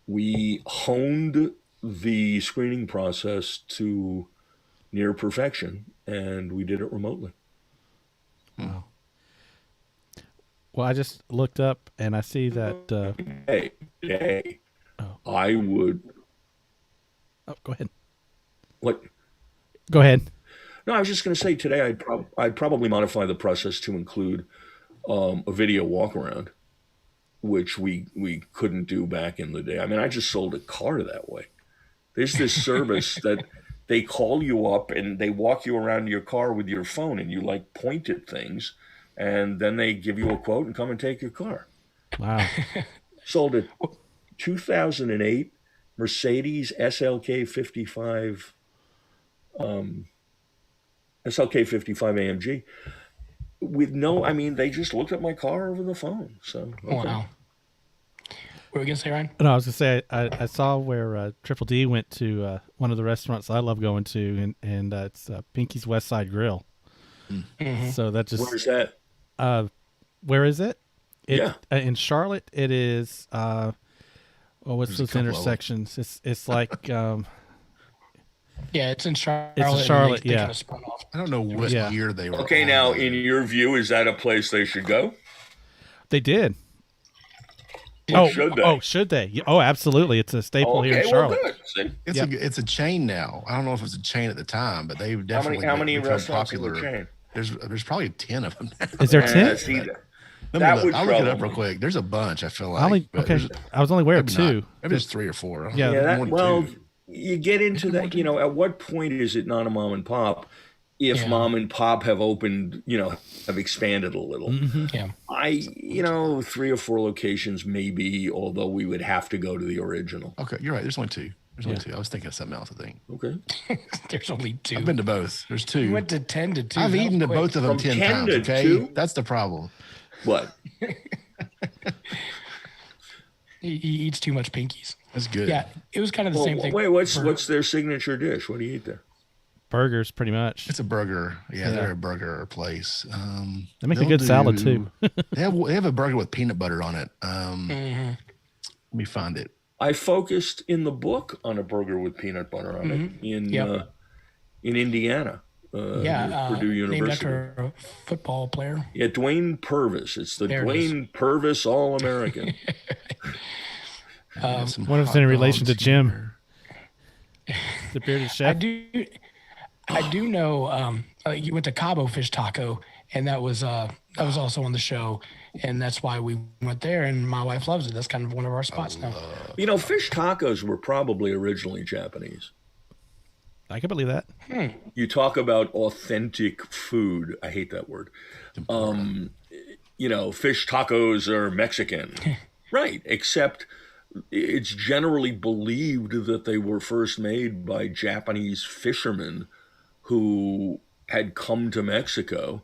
We honed the screening process to near perfection, and we did it remotely. Wow. Well, I just looked up and I see that. Hey, I would. Oh, go ahead. What? Go ahead. No, I was just going to say today I'd probably modify the process to include a video walk around, which we couldn't do back in the day. I mean, I just sold a car that way. There's this service that they call you up and they walk you around your car with your phone and you like point at things, and then they give you a quote and come and take your car. Wow. Sold a 2008 Mercedes SLK 55 AMG with they just looked at my car over the phone. So okay. Wow. What were we gonna say, Ryan? No, I was gonna say I saw where Triple D went to one of the restaurants I love going to, and it's Pinky's West Side Grill. Mm-hmm. So that just where's that? Where is it? In Charlotte. It is. What's those intersections? It's like. Yeah, it's in Charlotte. It's in Charlotte. They yeah. kind of spun off. I don't know what year they were. Okay, now in your view, is that a place they should go? They did. Should they? Oh, should they? Oh, absolutely. It's a staple here in Charlotte. Well, good. It's a chain now. I don't know if it was a chain at the time, but they've definitely how many become restaurants popular. In the chain? There's probably 10 of them now. Is there 10? I'll look it up real quick. There's a bunch, I feel like. I was only aware of 2. Maybe there's 3 or 4. You get into that, at what point is it not a mom and pop? If mom and pop have opened, have expanded a little. Mm-hmm. Yeah. 3 or 4 locations maybe, although we would have to go to the original. Okay, you're right. There's only 2. I was thinking of something else, I think. Okay. There's only 2. I've been to both. There's 2. You went to 10 to 2. I've eaten to both of them 10 times, okay? 2? That's the problem. What? He eats too much Pinkies. That's good. Yeah, it was kind of the same thing. Wait, what's their signature dish? What do you eat there? Burgers, pretty much. It's a burger. Yeah, they're a burger place. They make a good salad too. they have a burger with peanut butter on it. Let me find it. I focused in the book on a burger with peanut butter on it in Indiana. here at Purdue named University. after a football player. Yeah, Dwayne Purvis. It's the There it is. Dwayne Purvis All-American. Wonder if it's in relation to Jim, the bearded chef. I do know you went to Cabo Fish Taco, and that was also on the show, and that's why we went there. And my wife loves it. That's kind of one of our spots now. You know, fish tacos were probably originally Japanese. I can believe that. You talk about authentic food. I hate that word. You know, fish tacos are Mexican. Right, except it's generally believed that they were first made by Japanese fishermen who had come to Mexico,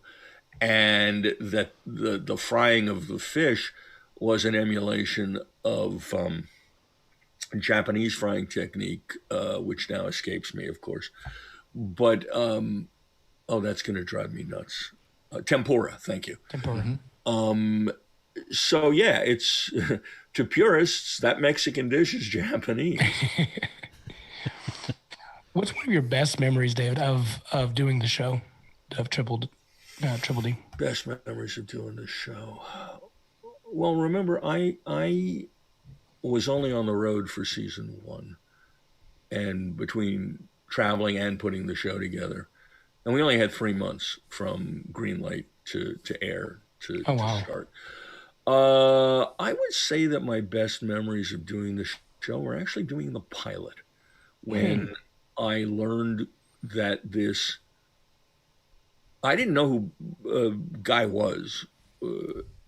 and that the frying of the fish was an emulation of Japanese frying technique, which now escapes me, of course. But that's going to drive me nuts. Tempura, thank you. Tempura. So yeah, it's to purists that Mexican dish is Japanese. What's one of your best memories, David, of doing the show, of Triple D? Best memories of doing the show. Well, remember, I was only on the road for season 1, and between traveling and putting the show together, and we only had 3 months from green light to air to start. I would say that my best memories of doing the show were actually doing the pilot, when I learned that I didn't know who Guy was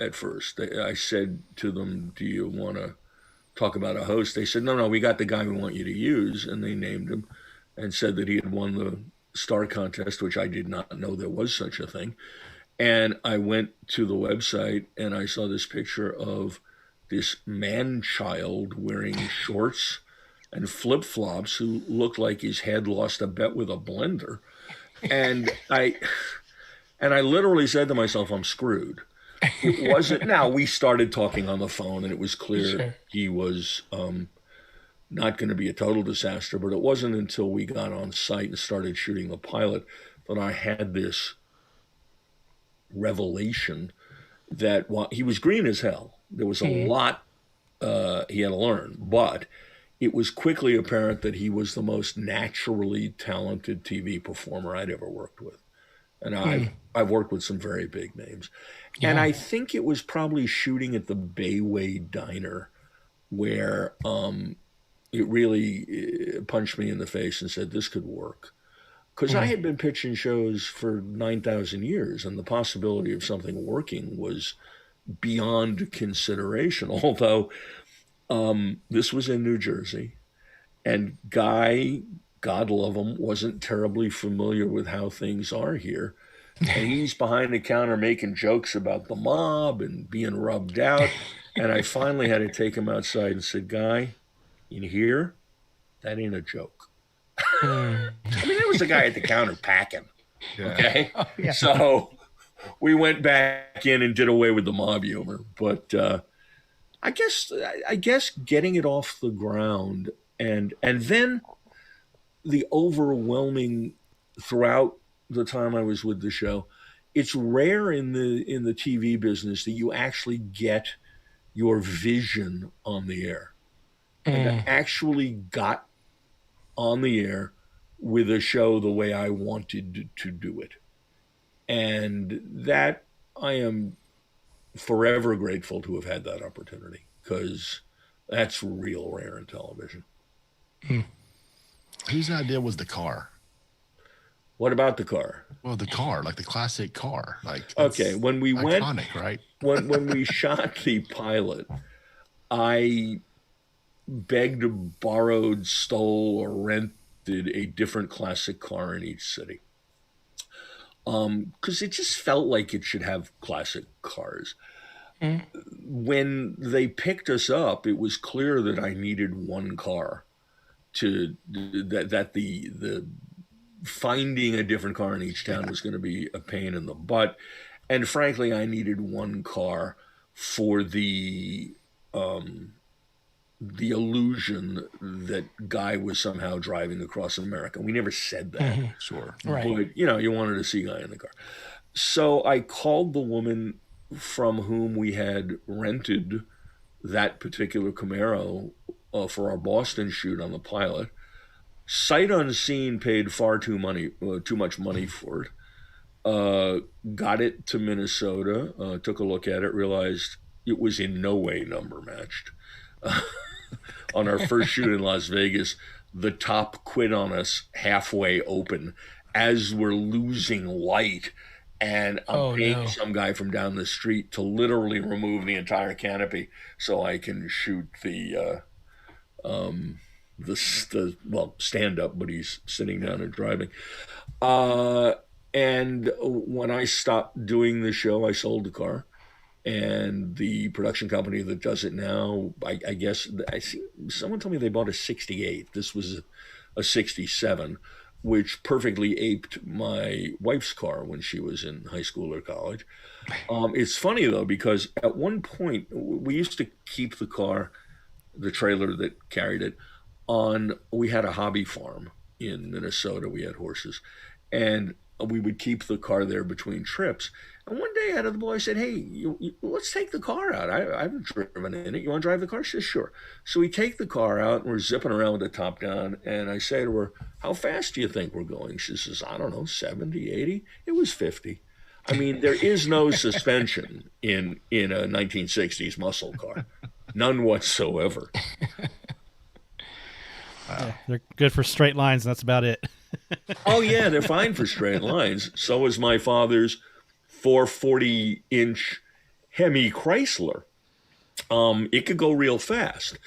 at first. I said to them, "Do you want to talk about a host?" They said, no, we got the guy we want you to use. And they named him and said that he had won the star contest, which I did not know there was such a thing. And I went to the website and I saw this picture of this man-child wearing shorts and flip-flops who looked like his head lost a bet with a blender. And I literally said to myself, I'm screwed. It wasn't. Now, we started talking on the phone, and it was clear he was not going to be a total disaster. But it wasn't until we got on site and started shooting the pilot that I had this revelation that he was green as hell. There was a lot he had to learn, but it was quickly apparent that he was the most naturally talented TV performer I'd ever worked with. And I've worked with some very big names. Yeah. And I think it was probably shooting at the Bayway Diner where it really punched me in the face and said, this could work. Because I had been pitching shows for 9,000 years, and the possibility of something working was beyond consideration. Although this was in New Jersey, and Guy, God love him, wasn't terribly familiar with how things are here. And he's behind the counter making jokes about the mob and being rubbed out. And I finally had to take him outside and said, Guy, in here, that ain't a joke. I mean, there was a guy at the counter packing. Yeah. Okay. Oh, yeah. So we went back in and did away with the mob humor. But I guess getting it off the ground and then the overwhelming throughout the time I was with the show, it's rare in the TV business that you actually get your vision on the air. And I actually got on the air with a show the way I wanted to do it. And that I am forever grateful to have had that opportunity, because that's real rare in television. Whose idea was the car? What about the car? Well, the car, like the classic car. Like, okay, when we iconic, went, right? when we shot the pilot, I begged, borrowed, stole, or rented a different classic car in each city. Because it just felt like it should have classic cars. When they picked us up, it was clear that I needed one car. That the finding a different car in each town was going to be a pain in the butt, and frankly, I needed one car for the the illusion that Guy was somehow driving across America. We never said that. Sure. Right. But, you wanted to see Guy in the car. So I called the woman from whom we had rented that particular Camaro for our Boston shoot on the pilot. Sight unseen, paid far too much money for it. Got it to Minnesota, took a look at it, realized it was in no way number matched. On our first shoot in Las Vegas, the top quit on us halfway open as we're losing light. And I'm paying some guy from down the street to literally remove the entire canopy so I can shoot the stand up, but he's sitting down and driving. And when I stopped doing the show, I sold the car. And the production company that does it now, I guess, I see someone told me they bought a 68. This was a 67, which perfectly aped my wife's car when she was in high school or college. It's funny, though, because at one point, we used to keep the car, the trailer that carried it, we had a hobby farm in Minnesota. We had horses. And we would keep the car there between trips. And one day, out of the blue, I said, "Hey, let's take the car out. I haven't driven in it. You want to drive the car?" She says, "Sure." So we take the car out, and we're zipping around with the top down. And I say to her, "How fast do you think we're going?" She says, "I don't know, 70, 80." It was 50. I mean, there is no suspension in a 1960s muscle car. None whatsoever. Yeah, they're good for straight lines, and that's about it. Oh, yeah, they're fine for straight lines. So is my father's 440-inch Hemi Chrysler. It could go real fast,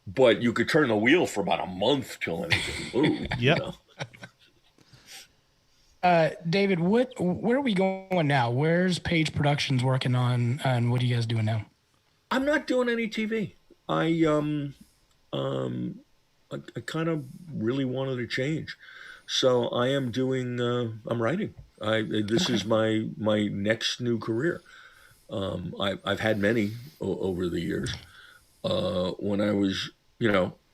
but you could turn the wheel for about a month till anything moved. Yep. David, where are we going now? Where's Page Productions working on, and what are you guys doing now? I'm not doing any TV. I kind of really wanted to change. So I am doing, I'm writing. This is my next new career. I've had many over the years. When I was,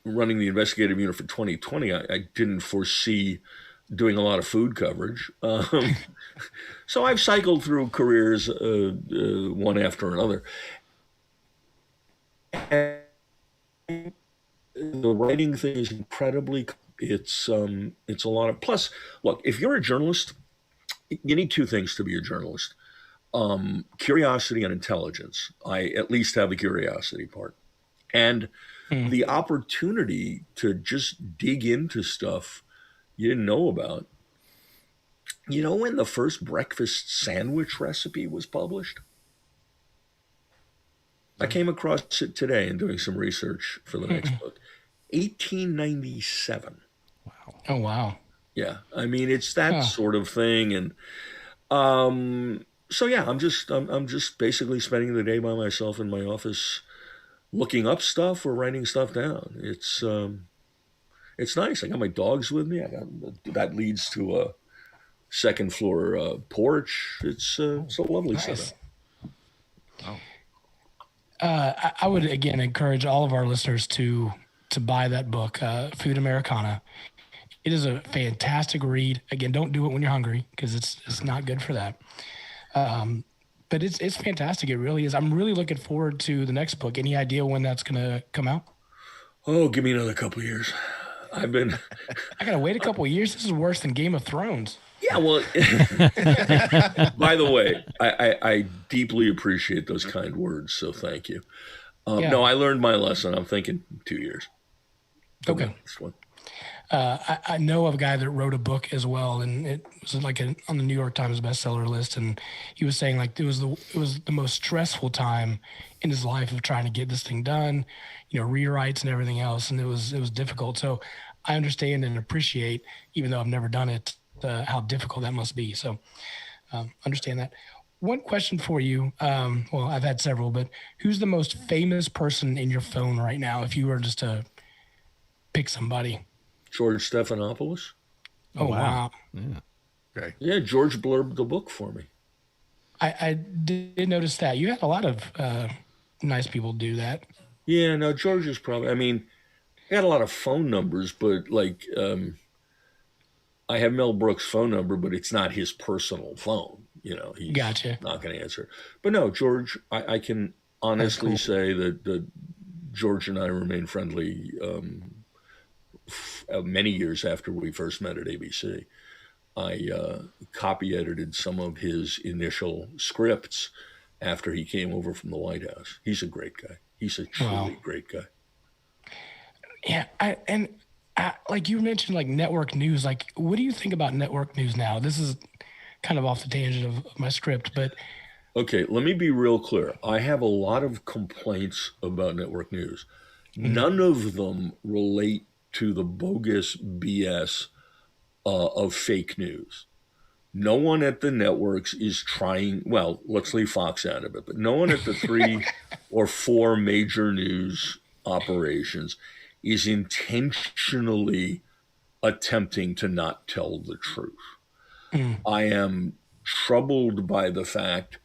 running the investigative unit for 2020, I didn't foresee doing a lot of food coverage. So I've cycled through careers one after another. And the writing thing is incredibly, it's a lot of, plus, look, if you're a journalist, you need two things to be a journalist. Curiosity and intelligence. I at least have the curiosity part. And the opportunity to just dig into stuff you didn't know about. You know when the first breakfast sandwich recipe was published? I came across it today in doing some research for the next book. 1897. Wow. Oh, wow. Yeah. I mean, it's that sort of thing. And so, yeah, I'm just basically spending the day by myself in my office looking up stuff or writing stuff down. It's nice. I got my dogs with me. That leads to a second floor porch. It's a lovely setup. Wow. I would again encourage all of our listeners to buy that book, Food Americana. It is a fantastic read. Again, don't do it when you're hungry because it's not good for that. But it's fantastic. It really is. I'm really looking forward to the next book. Any idea when that's going to come out? Oh, give me another couple of years. I gotta wait a couple of years. This is worse than Game of Thrones. Yeah, well, by the way, I deeply appreciate those kind words, so thank you. No, I learned my lesson. I'm thinking 2 years. Okay. Next one. I know of a guy that wrote a book as well, and it was like on the New York Times bestseller list. And he was saying like it was the most stressful time in his life of trying to get this thing done, rewrites and everything else, and it was difficult. So I understand and appreciate, even though I've never done it, how difficult that must be. So understand that. One question for you. Well, I've had several, but who's the most famous person in your phone right now? If you were just to pick somebody. George Stephanopoulos. Oh, wow. Yeah. Okay. Yeah, George blurbed the book for me. I did notice that. You had a lot of nice people do that. Yeah, no, George is probably. I mean, I got a lot of phone numbers, but like, I have Mel Brooks' phone number, but it's not his personal phone. He's Gotcha. not going to answer. But no, George, I can That's honestly cool. say that George and I remain friendly many years after we first met at ABC. I copy edited some of his initial scripts after he came over from the White House. He's a great guy. He's a Wow. truly great guy. Yeah, like you mentioned, like network news. Like, what do you think about network news now? This is kind of off the tangent of my script, but Okay, let me be real clear. I have a lot of complaints about network news. mhm. None of them relate to the bogus BS of fake news. No one at the networks is trying, well, let's leave Fox out of it, but no one at the 3 or 4 major news operations is intentionally attempting to not tell the truth. Mm, I am troubled by the fact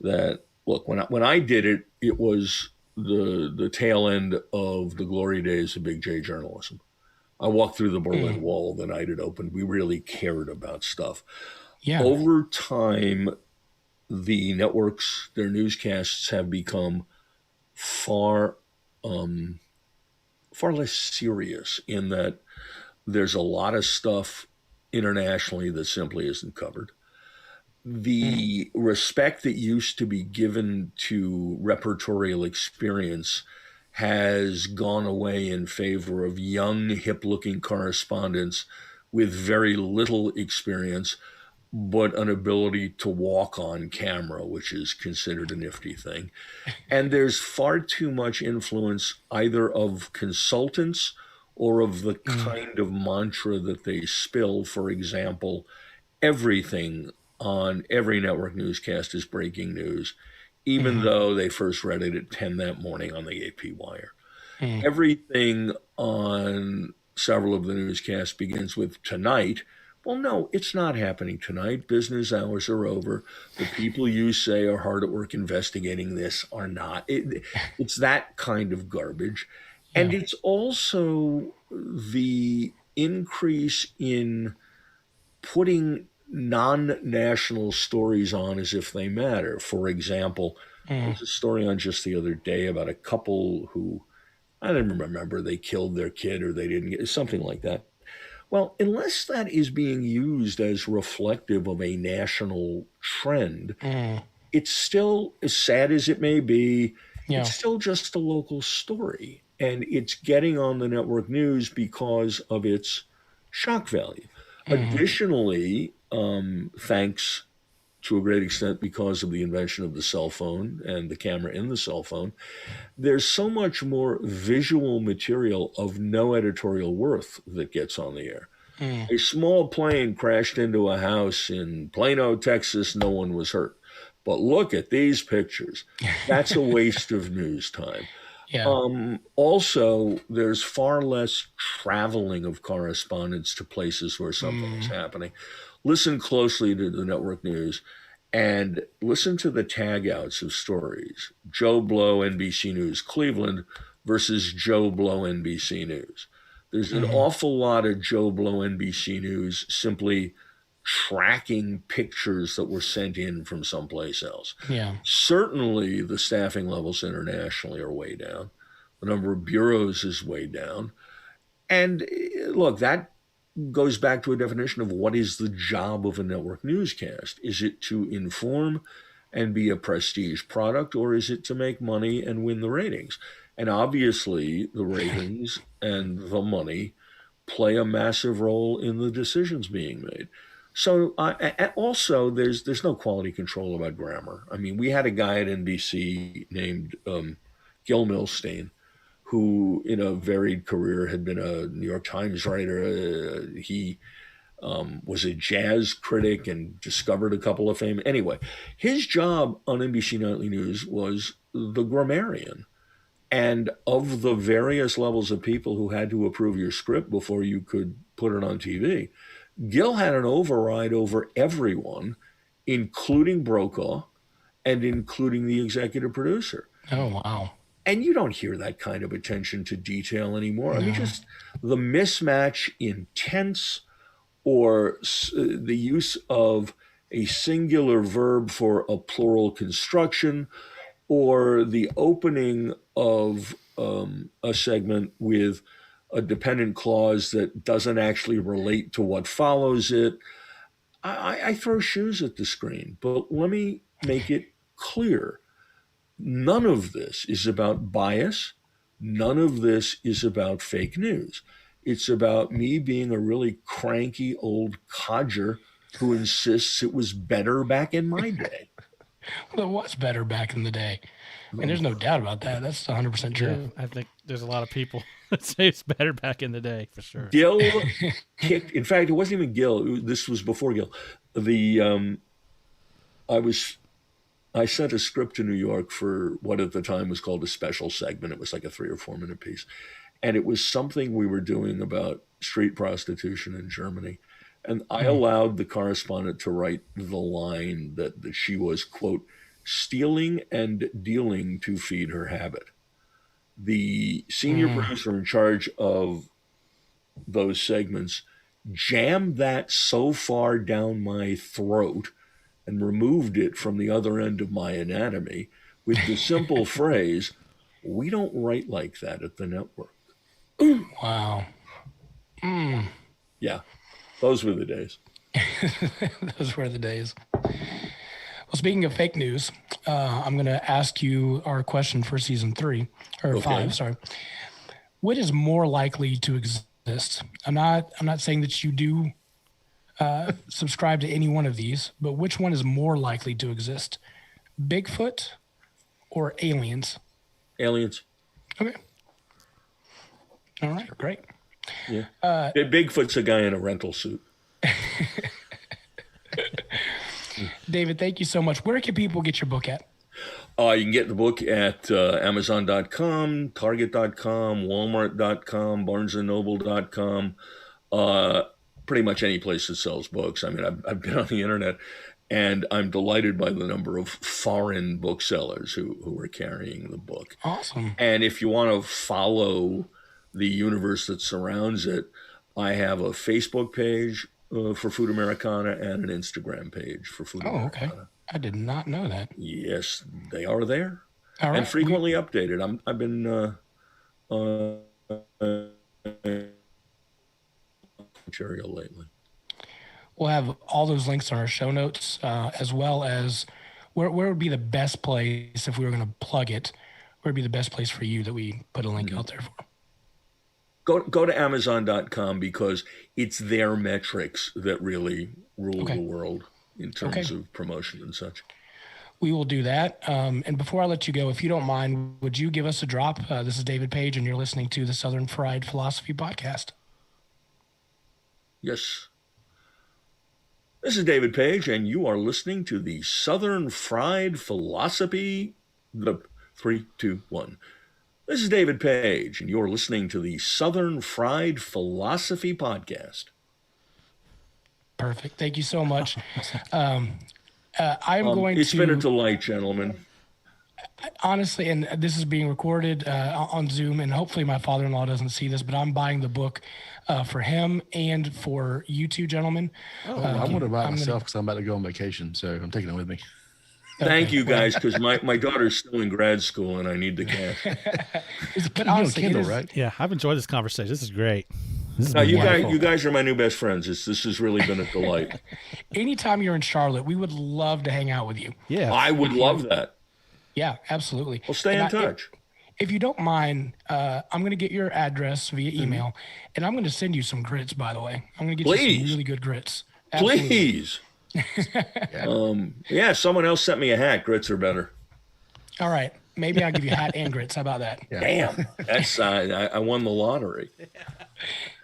that, look, when I did it, it was the tail end of the glory days of big J journalism. I walked through the Berlin mm, Wall the night it opened. We really cared about stuff. yeah. Over time, the networks, their newscasts have become far far less serious in that there's a lot of stuff internationally that simply isn't covered. Mm, The respect that used to be given to repertorial experience has gone away in favor of young, hip looking correspondents with very little experience, but an ability to walk on camera, which is considered a nifty thing. And there's far too much influence either of consultants or of the mm, kind of mantra that they spill. For example, everything on every network newscast is breaking news, even mm, though they first read it at 10 that morning on the AP wire. mm, Everything on several of the newscasts begins with tonight. Well, no, it's not happening tonight. Business hours are over. The people you say are hard at work investigating this are not. It's that kind of garbage. And yeah. it's also the increase in putting non-national stories on as if they matter. For example, there Mm, was a story on just the other day about a couple who, I don't remember, they killed their kid or they didn't get something like that. Well, unless that is being used as reflective of a national trend, mm, it's still, as sad as it may be, it's yeah. still just a local story. And it's getting on the network news because of its shock value. Mm, Additionally, thanks to a great extent because of the invention of the cell phone and the camera in the cell phone, there's so much more visual material of no editorial worth that gets on the air. mm, A small plane crashed into a house in Plano, Texas. No one was hurt. But look at these pictures. That's a waste of news time. yeah. Also, there's far less traveling of correspondents to places where something is Mm, happening. Listen closely to the network news and listen to the tag outs of stories. Joe Blow, NBC News, Cleveland versus Joe Blow, NBC News. There's an mm, awful lot of Joe Blow, NBC News simply tracking pictures that were sent in from someplace else. yeah. Certainly, the staffing levels internationally are way down. The number of bureaus is way down. And look, that goes back to a definition of what is the job of a network newscast. Is it to inform and be a prestige product, or is it to make money and win the ratings? And obviously, the ratings and the money play a massive role in the decisions being made. So also, there's no quality control about grammar. I mean, we had a guy at NBC named Gil Milstein, who in a varied career had been a New York Times writer. He was a jazz critic and discovered a couple of fame. Anyway, his job on NBC Nightly News was the grammarian. And of the various levels of people who had to approve your script before you could put it on TV, Gil had an override over everyone, including Brokaw and including the executive producer. Oh, wow. And you don't hear that kind of attention to detail anymore. I mean, No. just the mismatch in tense or the use of a singular verb for a plural construction, or the opening of a segment with a dependent clause that doesn't actually relate to what follows it. I throw shoes at the screen, but let me make it clear. None of this is about bias. None of this is about fake news. It's about me being a really cranky old codger who insists it was better back in my day. Well, it was better back in the day. And there's no doubt about that. That's 100% true. Yeah, I think there's a lot of people that say it's better back in the day, for sure. Gil kicked. In fact, it wasn't even Gil. This was before Gil. I sent a script to New York for what at the time was called a special segment. It was like a 3 or 4 minute piece, and it was something we were doing about street prostitution in Germany. And I allowed the correspondent to write the line that she was, quote, stealing and dealing to feed her habit. The senior producer in charge of those segments jammed that so far down my throat and removed it from the other end of my anatomy with the simple phrase, "We don't write like that at the network." Wow. Yeah, those were the days. Those were the days. Well, speaking of fake news, I'm going to ask you our question for season 3 or Okay. 5. Sorry. What is more likely to exist? I'm not saying that you do subscribe to any one of these, but which one is more likely to exist? Bigfoot or aliens? Aliens. Okay. All right. Great. Yeah. Bigfoot's a guy in a rental suit. David, thank you so much. Where can people get your book at? You can get the book at Amazon.com, Target.com, Walmart.com, BarnesandNoble.com, pretty much any place that sells books. I mean, I've been on the internet, and I'm delighted by the number of foreign booksellers who are carrying the book. Awesome. And if you want to follow the universe that surrounds it, I have a Facebook page for Food Americana and an Instagram page for Food Oh, Americana. okay. I did not know that. Yes, they are there. All right. And frequently updated. I've been material lately. We'll have all those links on our show notes, as well as where would be the best place if we were going to plug it? Where would be the best place for you that we put a link out there for? Go to Amazon.com because it's their metrics that really rule Okay. the world in terms of promotion and such. We will do that. And before I let you go, if you don't mind, would you give us a drop? This is David Page, and you're listening to the Southern Fried Philosophy Podcast. Yes. This is David Page, and you are listening to the Southern Fried Philosophy. 3, 2, 1. This is David Page, and you're listening to the Southern Fried Philosophy Podcast. Perfect. Thank you so much. I'm going It's to... been a delight, gentlemen. Honestly, and this is being recorded on Zoom, and hopefully my father-in-law doesn't see this, but I'm buying the book for him and for you two gentlemen. I want to buy it myself because I'm about to go on vacation, so I'm taking it with me. Thank you, guys, because my daughter's still in grad school, and I need the cash. But honestly, Kindle, it is, right? Yeah, I've enjoyed this conversation. This is great. This has No, been you wonderful. guys are my new best friends. This has really been a delight. anytime you're in Charlotte, we would love to hang out with you. Yeah. I would love that. Yeah, absolutely. Well, stay in touch. If you don't mind, I'm going to get your address via email, and I'm going to send you some grits, by the way. I'm going to get you Please. some really good grits. Absolutely. Please. Yeah, someone else sent me a hat. Grits are better. All right. Maybe I'll give you hat and grits. How about that? Yeah. Damn. That's I won the lottery.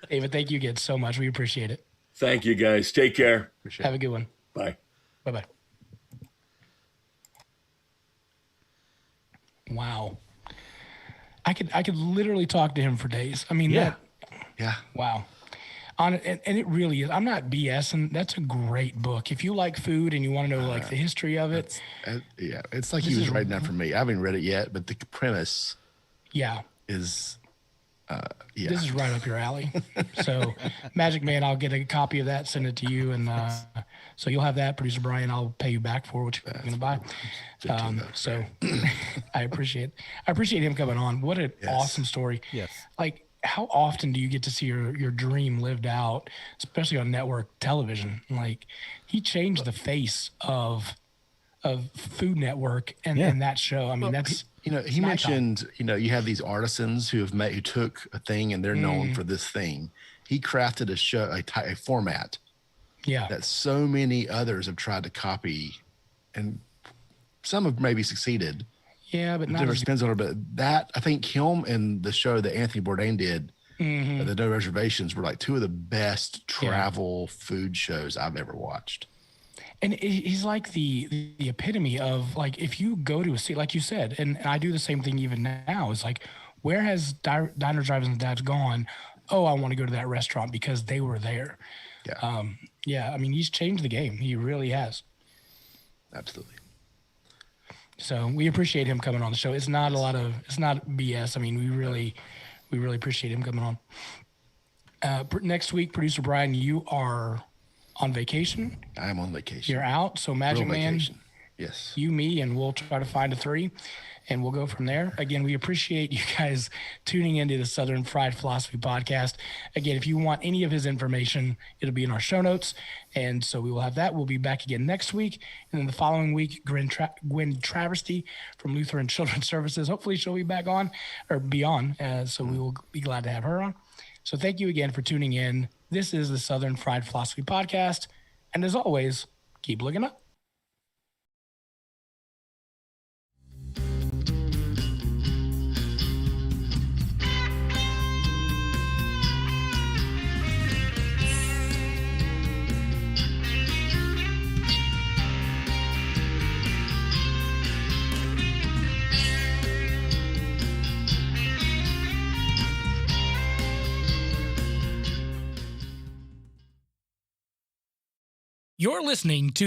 David, thank you again so much. We appreciate it. Thank you, guys. Take care. Appreciate Have a good one. Bye. Bye-bye. Wow. I could literally talk to him for days. I mean, Yeah. Yeah. wow. And it really is. I'm not BSing. That's a great book. If you like food and you want to know the history of it, Yeah. It's like This he was is- writing that for me. I haven't read it yet, but the premise Yeah. is This is right up your alley. So, Magic Man, I'll get a copy of that, send it to you, and so you'll have that. Producer Brian, I'll pay you back for what you're going to buy. So, I appreciate him coming on. What an awesome story. Yes. Like, how often do you get to see your dream lived out, especially on network television? Like, he changed the face of Food Network and that show. I mean, that's he mentioned you have these artisans who took a thing and they're known for this thing. He crafted a show, a format, that so many others have tried to copy, and some have maybe succeeded. Yeah, but not different spins on it. But that, I think, him and the show that Anthony Bourdain did, the No Reservations, were like two of the best travel food shows I've ever watched. And he's like the epitome of, like, if you go to a city, like you said, and I do the same thing even now. It's like, where has Diners, Drive-Ins, and Dabs gone? Oh, I want to go to that restaurant because they were there. Yeah. I mean, he's changed the game. He really has. Absolutely. So we appreciate him coming on the show. It's not BS. I mean, we really appreciate him coming on. Next week, Producer Brian, you are on vacation. I am on vacation. You're out. So Magic Man, yes, you, me, and we'll try to find a 3, and we'll go from there. Again, we appreciate you guys tuning into the Southern Fried Philosophy podcast. Again, if you want any of his information, it'll be in our show notes. And so we will have that. We'll be back again next week. And then the following week, Gwen Travesty from Lutheran Children's Services. Hopefully she'll be back on or be on. So we will be glad to have her on. So thank you again for tuning in. This is the Southern Fried Philosophy podcast. And as always, keep looking up. You're listening to